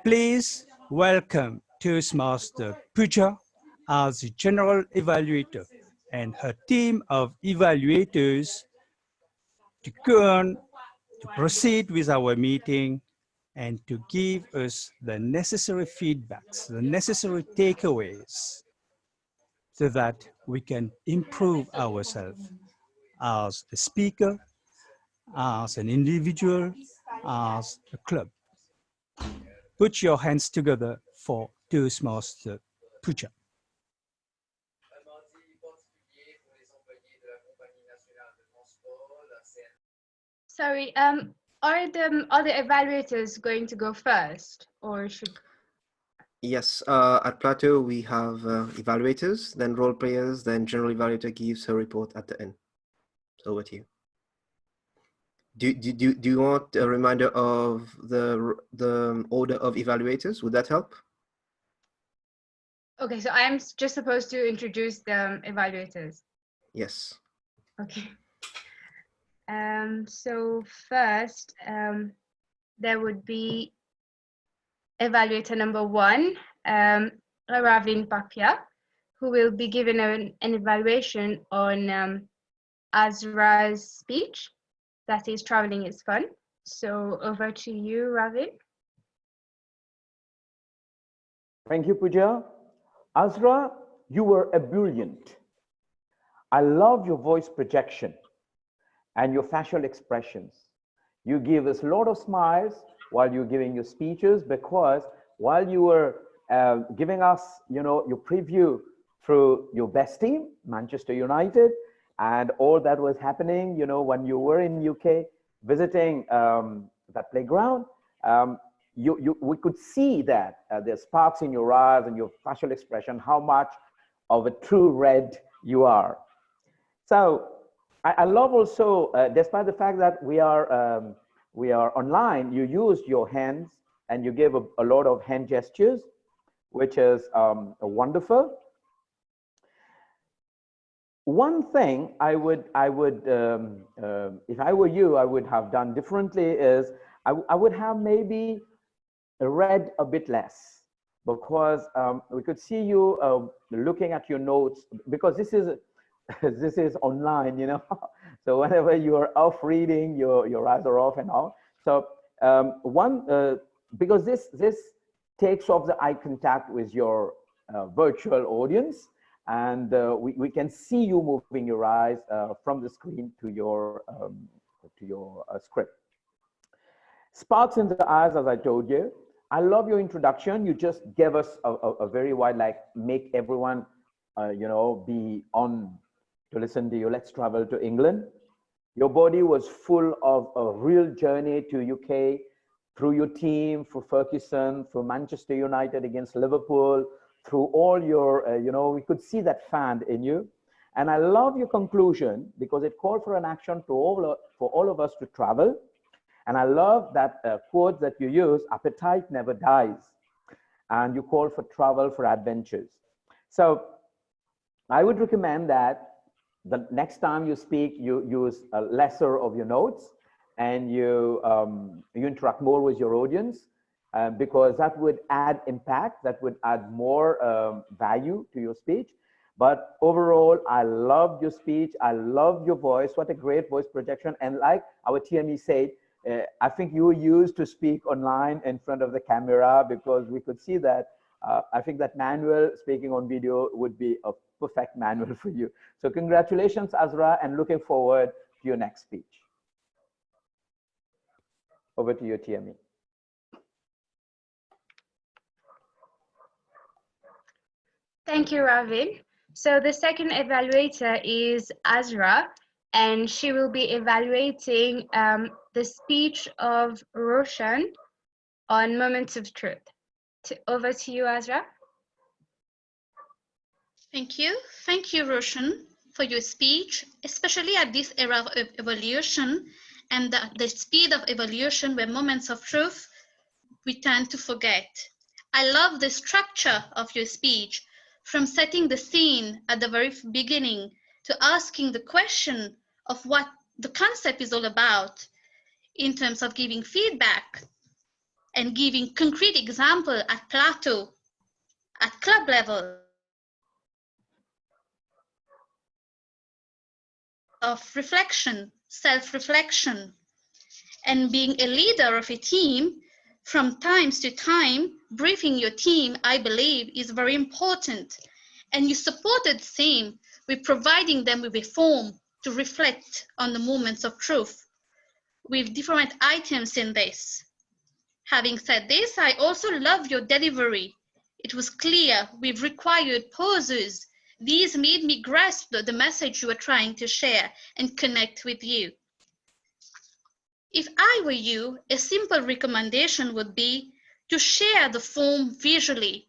Please welcome Toastmaster Pooja as the general evaluator and her team of evaluators to go on to proceed with our meeting and to give us the necessary feedbacks, the necessary takeaways, so that we can improve ourselves as a speaker, as an individual, as a club. Put your hands together for Toastmaster Pooja. Sorry, are the other evaluators going to go first, or should? Yes, at Plateau, we have evaluators, then role players, then general evaluator gives her report at the end. So over to you. Do you want a reminder of the order of evaluators? Would that help? Okay, so I'm just supposed to introduce the evaluators. Yes. Okay. So first, there would be evaluator number 1, Ravin Papia, who will be given an evaluation on Azra's speech, that is traveling is fun. So over to you, Ravin. Thank you, Pooja. Azra, you were ebullient. I love your voice projection and your facial expressions. You give us a lot of smiles while you're giving your speeches, because while you were giving us, your preview through your best team, Manchester United, and all that was happening, when you were in UK visiting that playground, we could see that the sparks in your eyes and your facial expression, how much of a true red you are. So I love also, despite the fact that we are online, you used your hands and you gave a lot of hand gestures, which is wonderful. One thing I would, if I were you, I would have done differently is I would have maybe read a bit less, because we could see you looking at your notes, because this is online, so whenever you are off reading, your eyes are off and all. So because this takes off the eye contact with your virtual audience, and we can see you moving your eyes from the screen to your script. Sparks in the eyes, as I told you. I love your introduction. You just gave us a very wide, like, make everyone, be on to listen to you. Let's travel to England. Your body was full of a real journey to UK through your team, for Ferguson, for Manchester United against Liverpool, through all your, we could see that fan in you. And I love your conclusion, because it called for an action for all of us to travel. And I love that quote that you use, appetite never dies. And you call for travel for adventures. So I would recommend that the next time you speak, you use lesser of your notes, and you interact more with your audience, because that would add impact, that would add more value to your speech. But overall, I loved your speech. I loved your voice. What a great voice projection. And like our TME said, I think you were used to speak online in front of the camera, because we could see that. I think that manual speaking on video would be a perfect manual for you. So congratulations, Azra, and looking forward to your next speech. Over to you, TME. Thank you, Ravin. So the second evaluator is Azra, and she will be evaluating the speech of Roshan on Moments of Truth. Over to you, Azra. Thank you, Roshan, for your speech, especially at this era of evolution and the speed of evolution, where moments of truth we tend to forget. I love the structure of your speech, from setting the scene at the very beginning to asking the question of what the concept is all about in terms of giving feedback and giving concrete example at Plateau, at club level, of reflection, self-reflection, and being a leader of a team from time to time, briefing your team, I believe, is very important. And you supported same with providing them with a form to reflect on the moments of truth with different items in this. Having said this, I also love your delivery. It was clear with required pauses. These made me grasp the message you were trying to share and connect with you. If I were you, a simple recommendation would be to share the form visually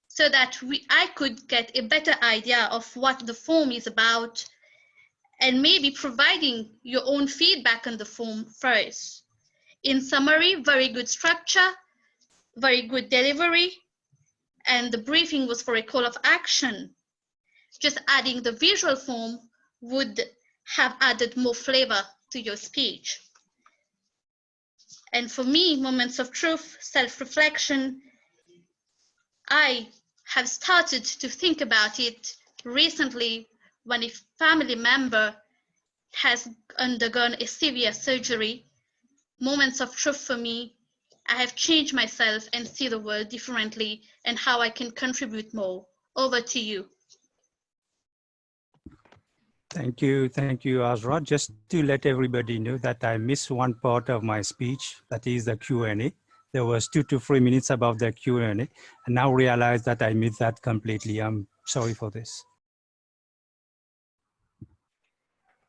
so that I could get a better idea of what the form is about and maybe providing your own feedback on the form first. In summary, very good structure, very good delivery, and the briefing was for a call of action. Just adding the visual form would have added more flavor to your speech. And for me, moments of truth, self-reflection, I have started to think about it recently when a family member has undergone a severe surgery. Moments of truth for me, I have changed myself and see the world differently and how I can contribute more. Over to you. Thank you, Azra. Just to let everybody know that I missed one part of my speech, that is the Q&A. There was 2 to 3 minutes about the Q&A, and now realize that I missed that completely. I'm sorry for this.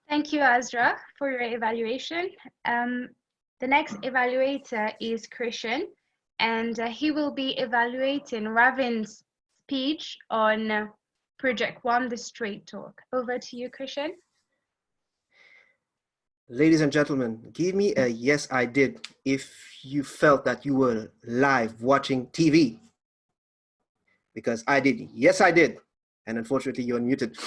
Thank you, Azra, for your evaluation. The next evaluator is Christian, and he will be evaluating Ravin's speech on Project One, the Straight Talk. Over to you, Christian. Ladies and gentlemen, give me a yes, I did if you felt that you were live watching TV. Because I did. Yes, I did. And unfortunately, you're unmuted,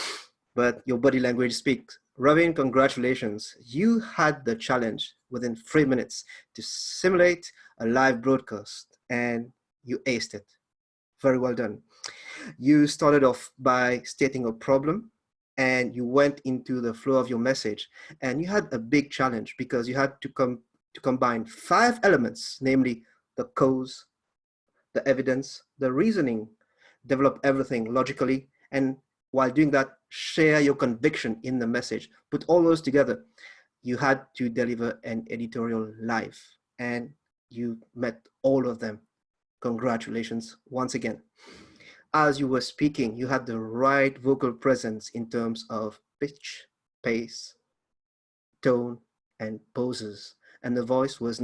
but your body language speaks. Ravin, congratulations. You had the challenge within 3 minutes to simulate a live broadcast, and you aced it. Very well done. You started off by stating a problem, and you went into the flow of your message, and you had a big challenge because you had to combine 5 elements, namely the cause, the evidence, the reasoning, develop everything logically, and while doing that, share your conviction in the message. Put all those together. You had to deliver an editorial live, and you met all of them. Congratulations once again. As you were speaking, you had the right vocal presence in terms of pitch, pace, tone, and poses. And the voice was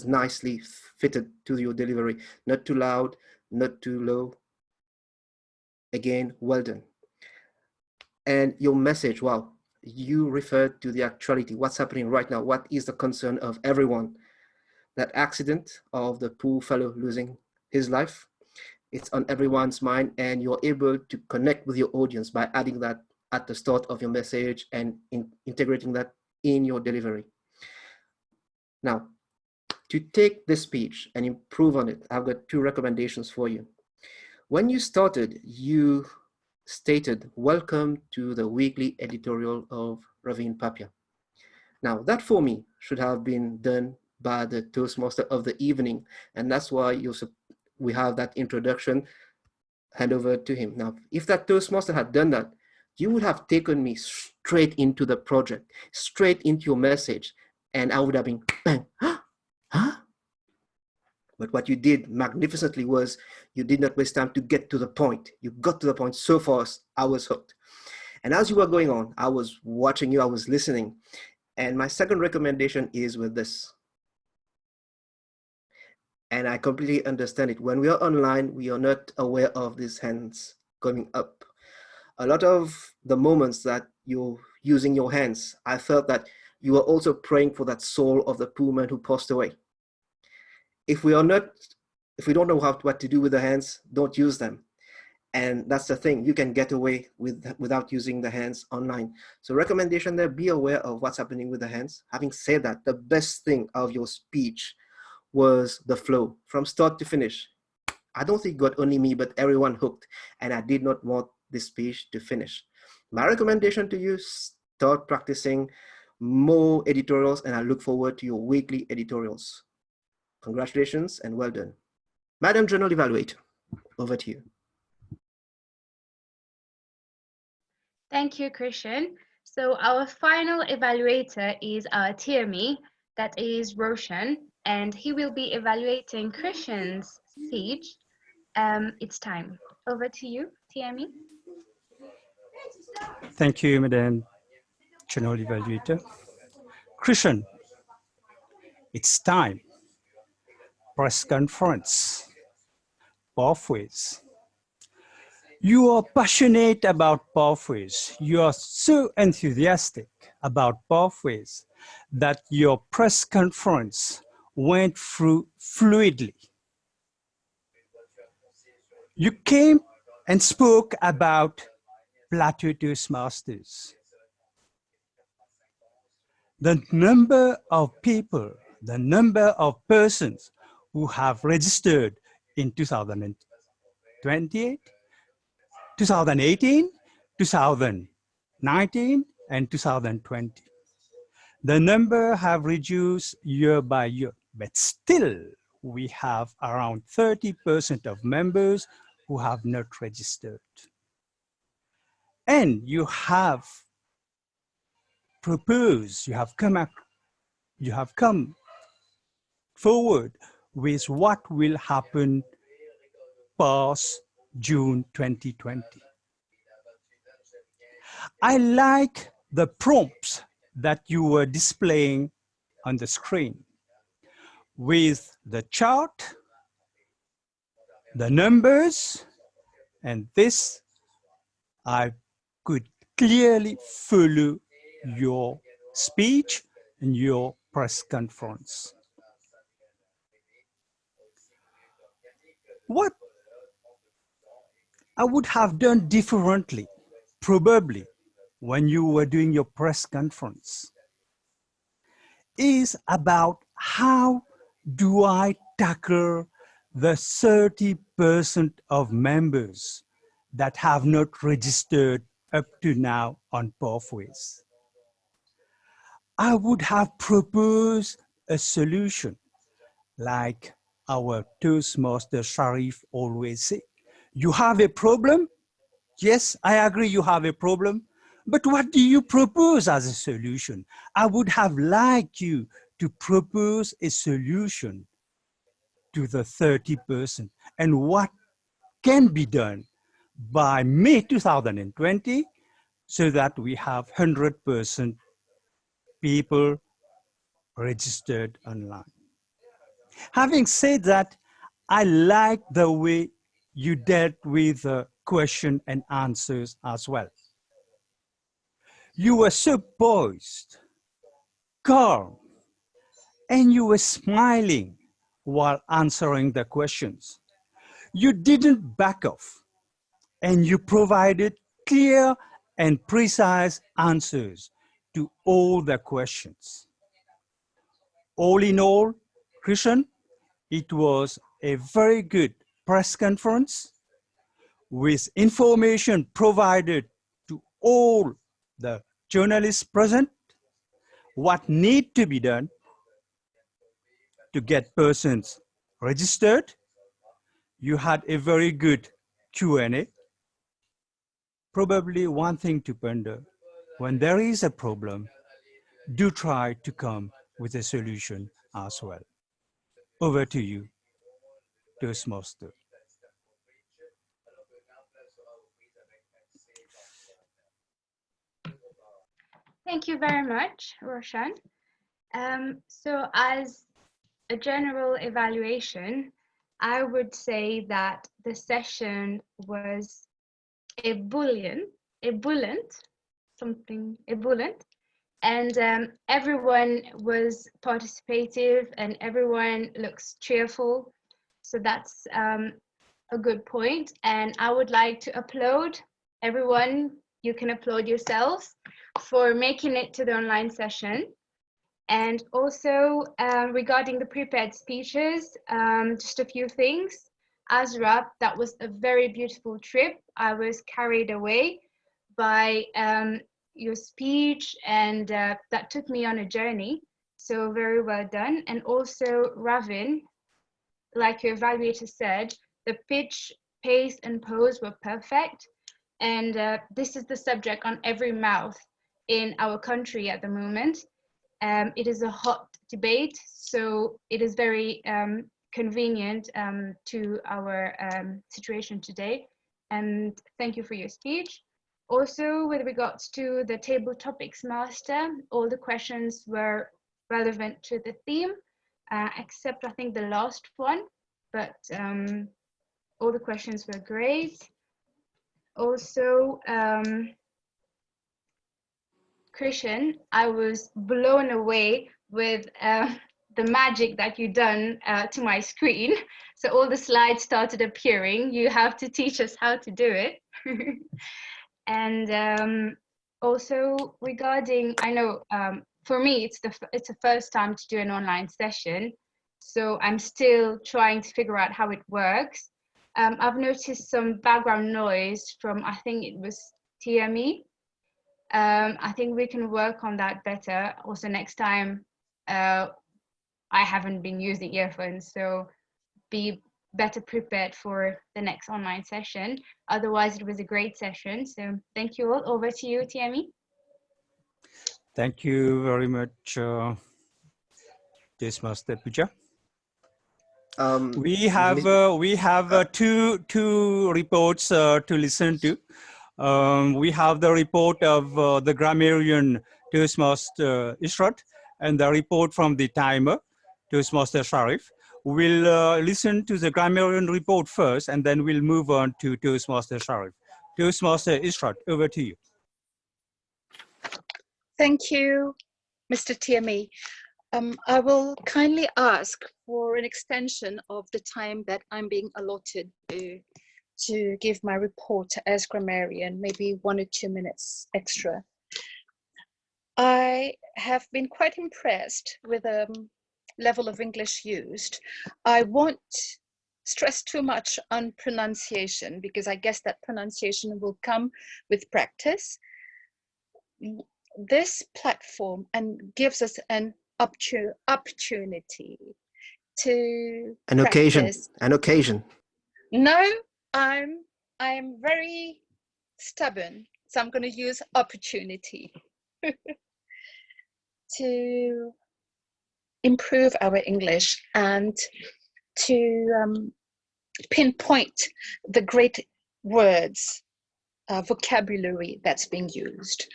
nicely fitted to your delivery. Not too loud, not too low. Again, well done. And your message, wow, you referred to the actuality, what's happening right now, what is the concern of everyone. That accident of the poor fellow losing his life, it's on everyone's mind, and you're able to connect with your audience by adding that at the start of your message and integrating that in your delivery. Now, to take this speech and improve on it, I've got 2 recommendations for you. When you started, you stated, welcome to the weekly editorial of Ravin Papia. Now, that for me should have been done by the Toastmaster of the evening, and that's why we have that introduction, hand over to him. Now, if that Toastmaster had done that, you would have taken me straight into the project, straight into your message, and I would have been, bang, huh? But what you did magnificently was you did not waste time to get to the point. You got to the point so fast, I was hooked. And as you were going on, I was watching you, I was listening. And my second recommendation is with this. And I completely understand it. When we are online, we are not aware of these hands coming up. A lot of the moments that you're using your hands, I felt that you were also praying for that soul of the poor man who passed away. If we don't know what to do with the hands, don't use them. And that's the thing, you can get away without using the hands online. So recommendation there, be aware of what's happening with the hands. Having said that, the best thing of your speech was the flow from start to finish. I don't think got only me, but everyone hooked, and I did not want this speech to finish. My recommendation to you, start practicing more editorials, and I look forward to your weekly editorials. Congratulations and well done. Madam Journal Evaluator, over to you. Thank you, Christian. So our final evaluator is our TME, that is Roshan, and he will be evaluating Christian's speech. It's time. Over to you, TME. Thank you, Madam General Evaluator. Christian, it's time. Press conference. Pathways. You are passionate about pathways. You are so enthusiastic about pathways that your press conference went through fluidly. You came and spoke about Plateau Toastmasters. The number of people, the number of persons who have registered in 2028, 2018, 2019, and 2020. The number have reduced year by year, but still we have around 30% of members who have not registered. And you have proposed, you have come forward with what will happen past June 2020. I like the prompts that you were displaying on the screen with the chart, the numbers, and this I could clearly follow your speech and your press conference. What I would have done differently, probably, when you were doing your press conference, is about how do I tackle the 30% of members that have not registered up to now on Pathways. I would have proposed a solution like our Toastmaster Sharif always say. You have a problem? Yes, I agree you have a problem, but what do you propose as a solution? I would have liked you to propose a solution to the 30% and what can be done by May 2020 so that we have 100% people registered online. Having said that, I like the way you dealt with question and answers as well. You were so poised, calm, and you were smiling while answering the questions. You didn't back off, and you provided clear and precise answers to all the questions. All in all, Christian, it was a very good press conference with information provided to all the journalists present, what needs to be done to get persons registered. You had a very good Q&A. Probably one thing to ponder, when there is a problem, do try to come with a solution as well. Over to you, Toastmaster. Thank you very much, Roshan. So as a general evaluation, I would say that the session was ebullient, and everyone was participative and everyone looks cheerful. So that's a good point, and I would like to applaud everyone. You can applaud yourselves for making it to the online session. And also regarding the prepared speeches, just a few things. Azra, that was a very beautiful trip. I was carried away by your speech, and that took me on a journey. So very well done. And also Ravin, like your evaluator said, the pitch, pace, and pose were perfect. And this is the subject on every mouth in our country at the moment. It is a hot debate, so it is very convenient to our situation today. And thank you for your speech. Also, with regards to the table topics master, all the questions were relevant to the theme, except I think the last one, but all the questions were great. Also, Christian, I was blown away with the magic that you done to my screen. So all the slides started appearing. You have to teach us how to do it. And also regarding, I know for me, it's the first time to do an online session. So I'm still trying to figure out how it works. I've noticed some background noise from, I think it was TME. I think we can work on that better. Also next time, I haven't been using earphones, so be better prepared for the next online session. Otherwise, it was a great session. So thank you all. Over to you, TME. Thank you very much, Toastmaster Pooja. We have two reports to listen to. We have the report of the grammarian Toastmaster Ishrat and the report from the timer, Toastmaster Sharif. We'll listen to the grammarian report first, and then we'll move on to Toastmaster Sharif. Toastmaster Ishrat, over to you. Thank you, Mr. TME. I will kindly ask for an extension of the time that I'm being allotted to give my report as grammarian, maybe 1 or 2 minutes extra. I have been quite impressed with the level of English used. I won't stress too much on pronunciation because I guess that pronunciation will come with practice. This platform gives us an opportunity to an practice. occasion. No, I'm very stubborn, so I'm going to use opportunity to improve our English and to pinpoint the great words, vocabulary that's being used.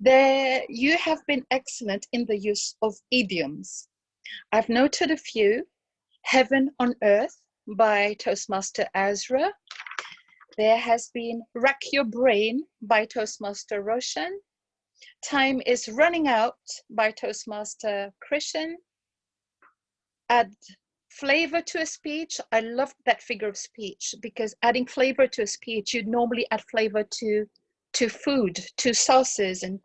You have been excellent in the use of idioms. I've noted a few. Heaven on Earth by Toastmaster Azra. There has been Rack Your Brain by Toastmaster Roshan. Time is Running Out by Toastmaster Christian. Add flavor to a speech. I love that figure of speech because adding flavor to a speech, you'd normally add flavor to food, to sauces, and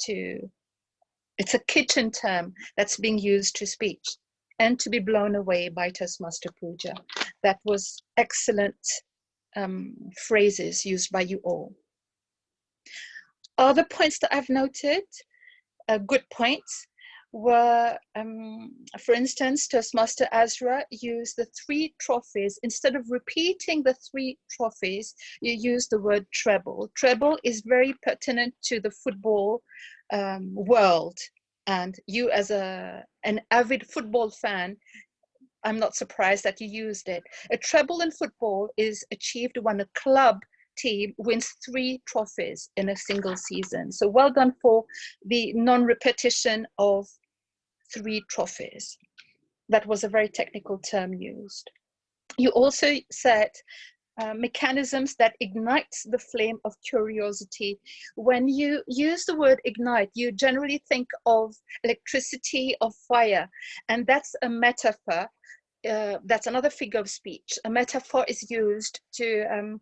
it's a kitchen term that's being used to speech. And to be blown away by Toastmaster Pooja. That was excellent phrases used by you all. Other points that I've noted, good points, were, for instance, Toastmaster Azra used the 3 trophies. Instead of repeating the 3 trophies, you use the word treble. Treble is very pertinent to the football world. And you as an avid football fan, I'm not surprised that you used it. A treble in football is achieved when a club team wins 3 trophies in a single season. So well done for the non-repetition of 3 trophies. That was a very technical term used. You also said mechanisms that ignites the flame of curiosity. When you use the word ignite, you generally think of electricity, of fire, and that's a metaphor. that's another figure of speech. A metaphor is used to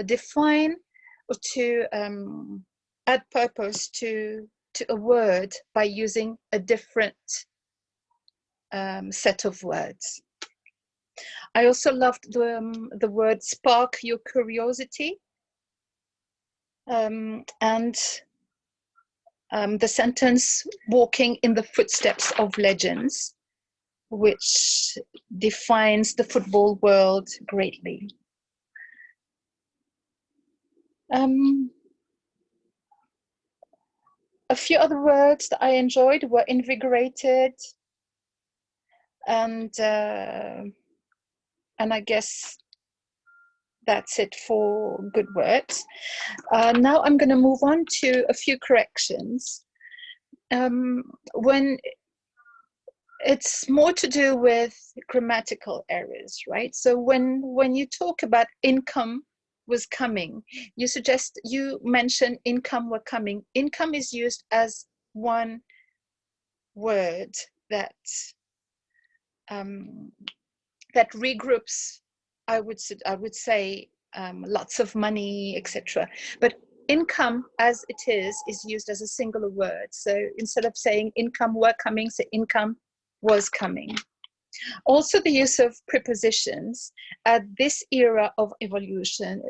define or to add purpose to a word by using a different set of words. I also loved the word spark your curiosity, and the sentence walking in the footsteps of legends, which defines the football world greatly. A few other words that I enjoyed were invigorated, and I guess that's it for good words. Now I'm going to move on to a few corrections. When it's more to do with grammatical errors, right? So when you talk about income was coming, you mention income were coming. Income is used as one word that that regroups, I would say lots of money, etc. But income as it is used as a singular word. So instead of saying income were coming, say income was coming. Also the use of prepositions at this era of evolution.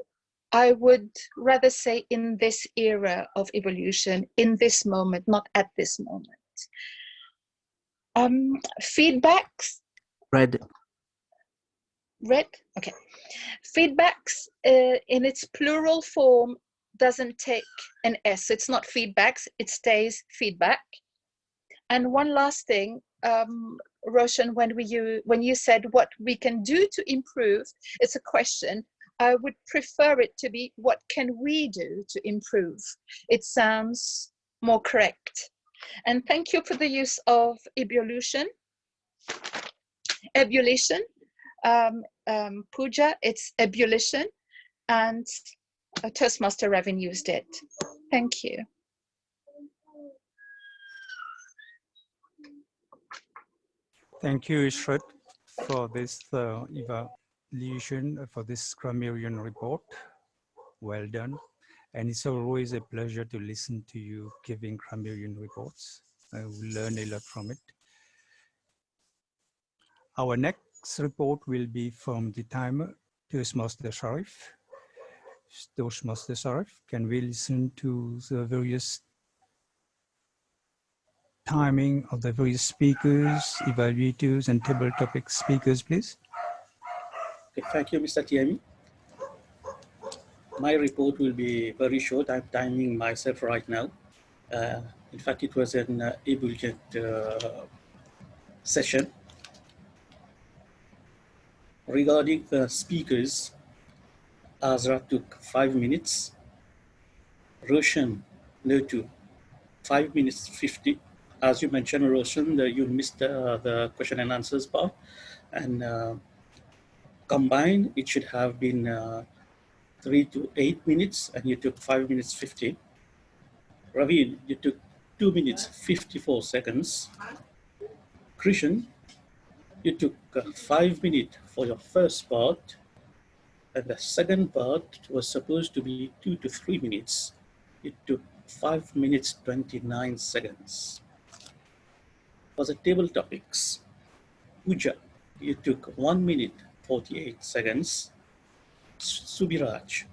I would rather say in this era of evolution, in this moment, not at this moment. Feedbacks. Red. Red? Okay. Feedbacks in its plural form doesn't take an S. It's not feedbacks, it stays feedback. And one last thing, Roshan, when you said what we can do to improve, it's a question. I would prefer it to be what can we do to improve? It sounds more correct. And thank you for the use of ebullition. Ebullition. Puja, it's ebullition, and Toastmaster Ravin used it. Thank you. Thank you, Ishrat, for this evaluation for this grammarian report. Well done. And it's always a pleasure to listen to you giving grammarian reports. I will learn a lot from it. Our next report will be from the timer, Toastmaster Sharif. Toastmaster Sharif, can we listen to the various timing of the various speakers, evaluators, and table topic speakers, please? Okay, thank you, Mr. Tiemi. My report will be very short. I'm timing myself right now. In fact, it was an ebullient session. Regarding the speakers, Azra took 5 minutes. Roshan, Lotu, 5 minutes 50. As you mentioned, Roshan, you missed the question and answers part. And combined, it should have been 3 to 8 minutes, and you took 5 minutes 50. Ravin, you took 2 minutes 54 seconds. Krishan, you took 5 minutes for your first part, and the second part was supposed to be 2 to 3 minutes. It took 5 minutes 29 seconds. For the table topics, Puja, you took 1 minute 48 seconds. Subiraj,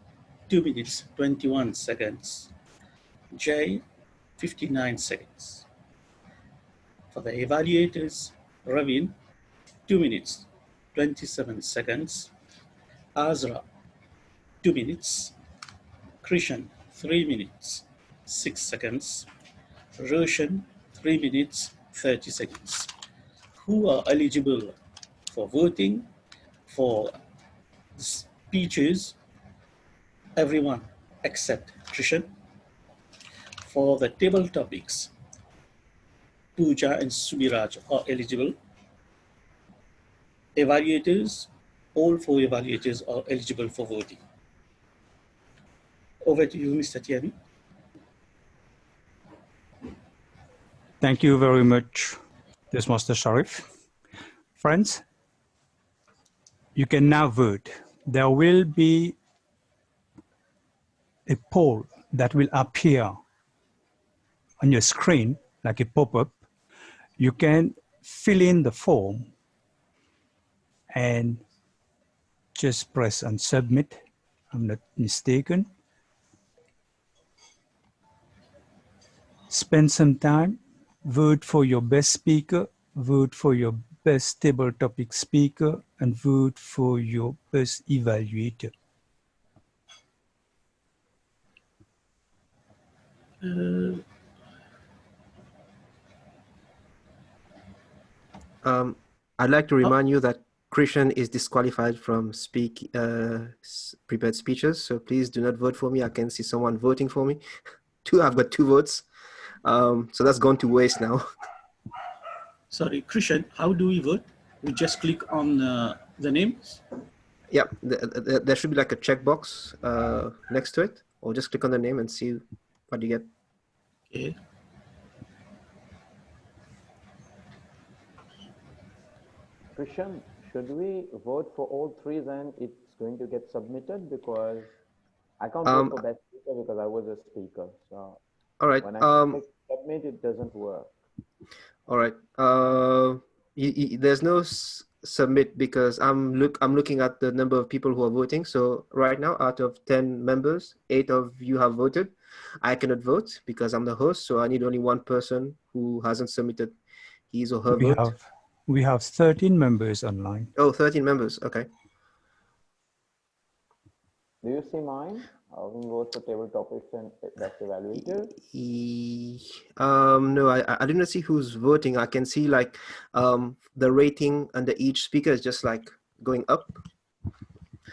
2 minutes 21 seconds. Jay, 59 seconds. For the evaluators, Ravin, 2 minutes 27 seconds. Azra, 2 minutes. Krishan, 3 minutes 6 seconds. Roshan, 3 minutes 30 seconds. Who are eligible for voting for speeches? Everyone except Krishan. For the table topics, Pooja and Subiraj are eligible. Evaluators, all 4 evaluators are eligible for voting. Over to you, Mr. Tiami. Thank you very much, Toastmaster Sharif. Friends, you can now vote. There will be a poll that will appear on your screen like a pop-up. You can fill in the form and just press on submit. I'm not mistaken. Spend some time, vote for your best speaker, vote for your best table topic speaker, and vote for your best evaluator. I'd like to remind you that Christian is disqualified from prepared speeches, so please do not vote for me. I can see someone voting for me. I've got 2 votes, so that's gone to waste now. Sorry, Christian, how do we vote? We just click on the names? Yeah, there should be like a checkbox next to it, or just click on the name and see what you get. Okay. Christian, should we vote for all 3, then it's going to get submitted? Because I can't vote for best speaker because I was a speaker. So all right. When I click submit, it doesn't work. All right. There's no submit because I'm looking at the number of people who are voting. So right now, out of 10 members, 8 of you have voted. I cannot vote because I'm the host. So I need only 1 person who hasn't submitted his or her vote. We have 13 members online. Oh, 13 members. Okay. Do you see mine? I can vote for table topics and best evaluator. No, I did not see who's voting. I can see like the rating under each speaker is just like going up.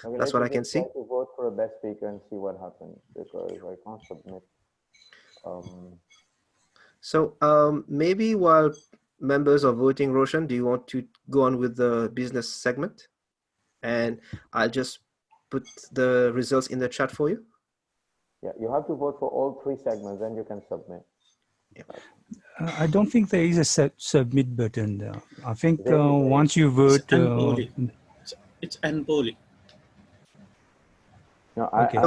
Okay, that's what I can see. Try to vote for a best speaker and see what happens because I can't submit. So maybe while members are voting, Roshan, do you want to go on with the business segment? And I'll just put the results in the chat for you. Yeah, you have to vote for all 3 segments, then you can submit. Yeah. I don't think there is a submit button there. I think once you vote... It's end polling. No, okay.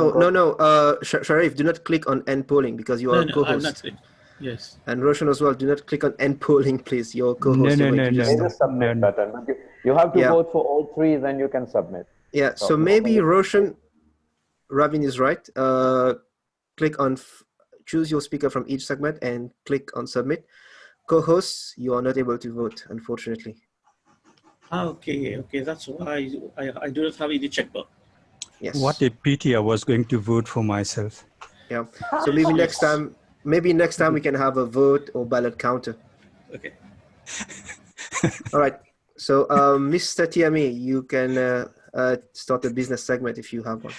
Sharif, do not click on end polling because you are a co-host. I'm not clicking. Yes. And Roshan as well, do not click on end polling, please. You're co-host. There's a submit button. But you have to vote for all 3, then you can submit. Yeah, so maybe Roshan, Ravin is right. Click on choose your speaker from each segment and click on submit. Co-hosts, you are not able to vote, unfortunately. Okay, that's why I do not have any checkbox. Yes. What a pity! I was going to vote for myself. Yeah. So maybe next time we can have a vote or ballot counter. Okay. All right. So Mr. Tiami, you can start a business segment if you have one.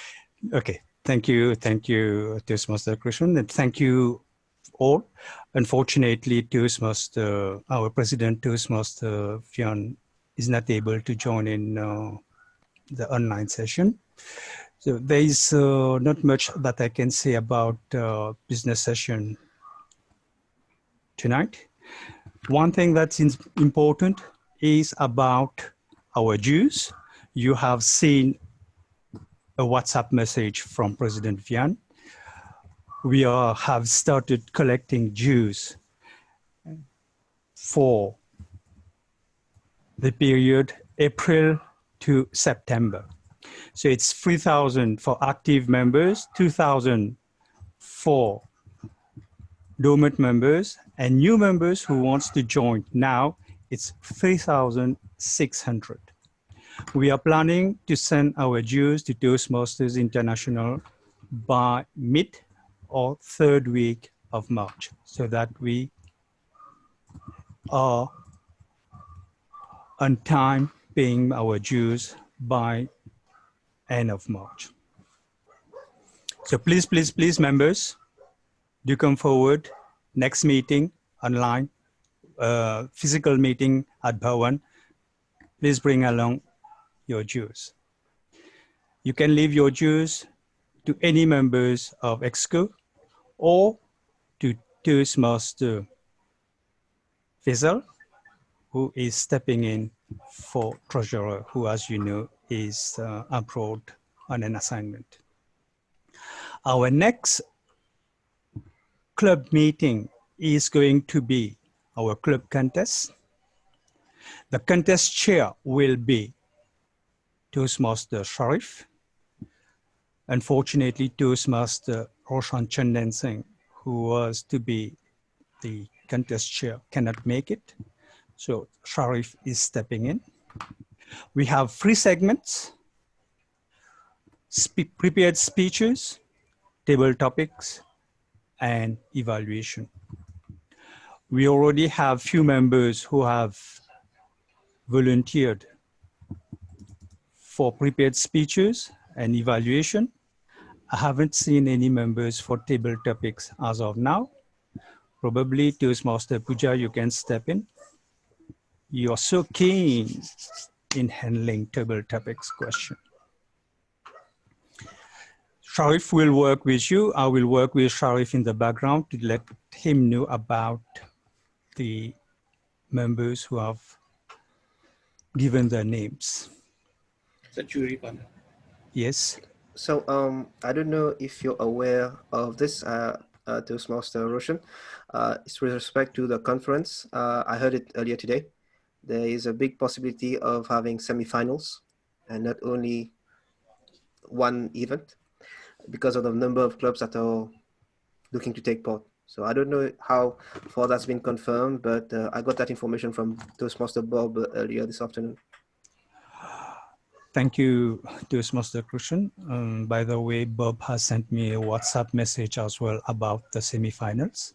Okay. Thank you, Toastmaster Christian, and thank you all. Unfortunately, Toastmaster, our president, Toastmaster Fian, is not able to join in the online session. So there is not much that I can say about business session tonight. One thing that's important is about our dues. You have seen a WhatsApp message from President Vian. We have started collecting dues for the period April to September. So it's 3,000 for active members, 2,000 for dormant members, and new members who wants to join now, it's 3,600. We are planning to send our dues to Toastmasters International by mid or 3rd week of March, so that we are on time paying our dues by end of March. So please, members, do come forward. Next meeting online, physical meeting at Bhawan. Please bring along your dues. You can leave your dues to any members of EXCO or to Toastmaster Faisal, who is stepping in for treasurer, who, as you know, is abroad on an assignment. Our next club meeting is going to be our club contest. The contest chair will be Toastmaster Sharif. Unfortunately, Toastmaster Roshan Chandan Singh, who was to be the contest chair, cannot make it. So Sharif is stepping in. We have 3 segments: prepared speeches, table topics, and evaluation. We already have few members who have volunteered for prepared speeches and evaluation. I haven't seen any members for table topics as of now. Probably Toastmaster Puja, you can step in. You're so keen in handling table topics question. Sharif will work with you. I will work with Sharif in the background to let him know about the members who have given their names. The jury panel. Yes. So I don't know if you're aware of this, Toastmaster Roshan. It's with respect to the conference. I heard it earlier today. There is a big possibility of having semifinals and not only one event because of the number of clubs that are looking to take part. So I don't know how far that's been confirmed, but I got that information from Toastmaster Bob earlier this afternoon. Thank you, Toastmaster Krishnan. By the way, Bob has sent me a WhatsApp message as well about the semifinals.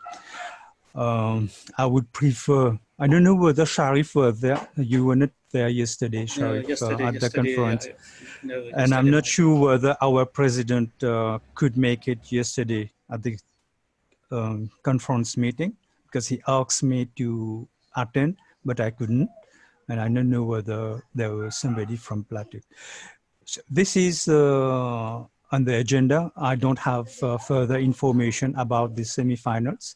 I would prefer, I don't know whether Sharif was there. You were not there yesterday, Sharif, at the conference. No, and I'm not sure whether our president could make it yesterday at the conference meeting, because he asked me to attend, but I couldn't. And I don't know whether there was somebody from Plateau. So this is on the agenda. I don't have further information about the semifinals.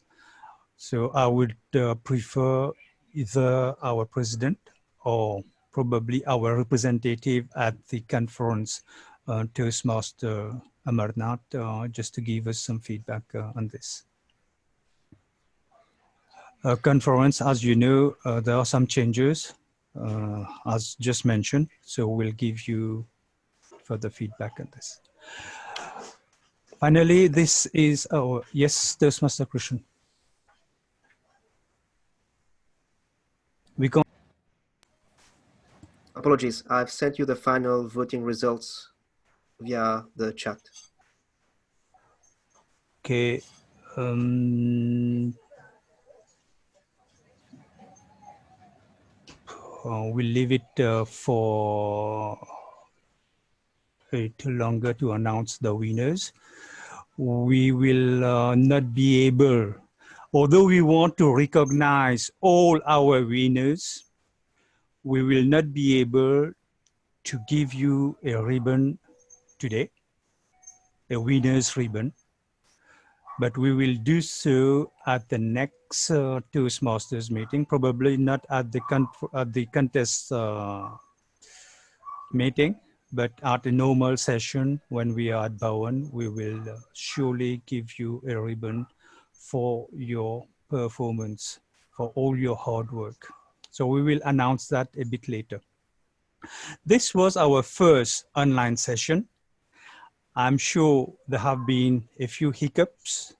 So I would prefer either our president or probably our representative at the conference, Toastmaster Amarnath, just to give us some feedback on this. Conference, as you know, there are some changes, as just mentioned, so we'll give you further feedback on this. Finally, this is our, yes, Toastmaster Krishnan. Apologies, I've sent you the final voting results via the chat. Okay. We'll leave it for a little longer to announce the winners. We will not be able, although we want to recognize all our winners, we will not be able to give you a ribbon today, a winner's ribbon, but we will do so at the next Toastmasters meeting, probably not at the contest meeting, but at a normal session when we are at Bowen, we will surely give you a ribbon for your performance, for all your hard work. So we will announce that a bit later. This was our first online session. I'm sure there have been a few hiccups.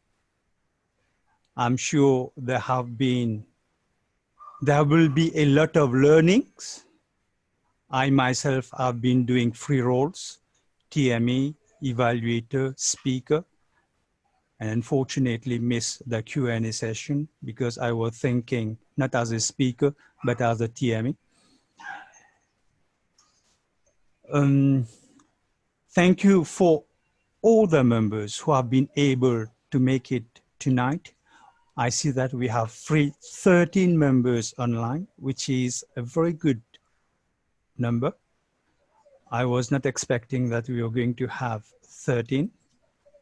I'm sure there will be a lot of learnings. I myself have been doing 3 roles, TME, evaluator, speaker, and unfortunately missed the Q&A session because I was thinking not as a speaker, but as a TME. Thank you for all the members who have been able to make it tonight. I see that we have 13 members online, which is a very good number. I was not expecting that we were going to have 13.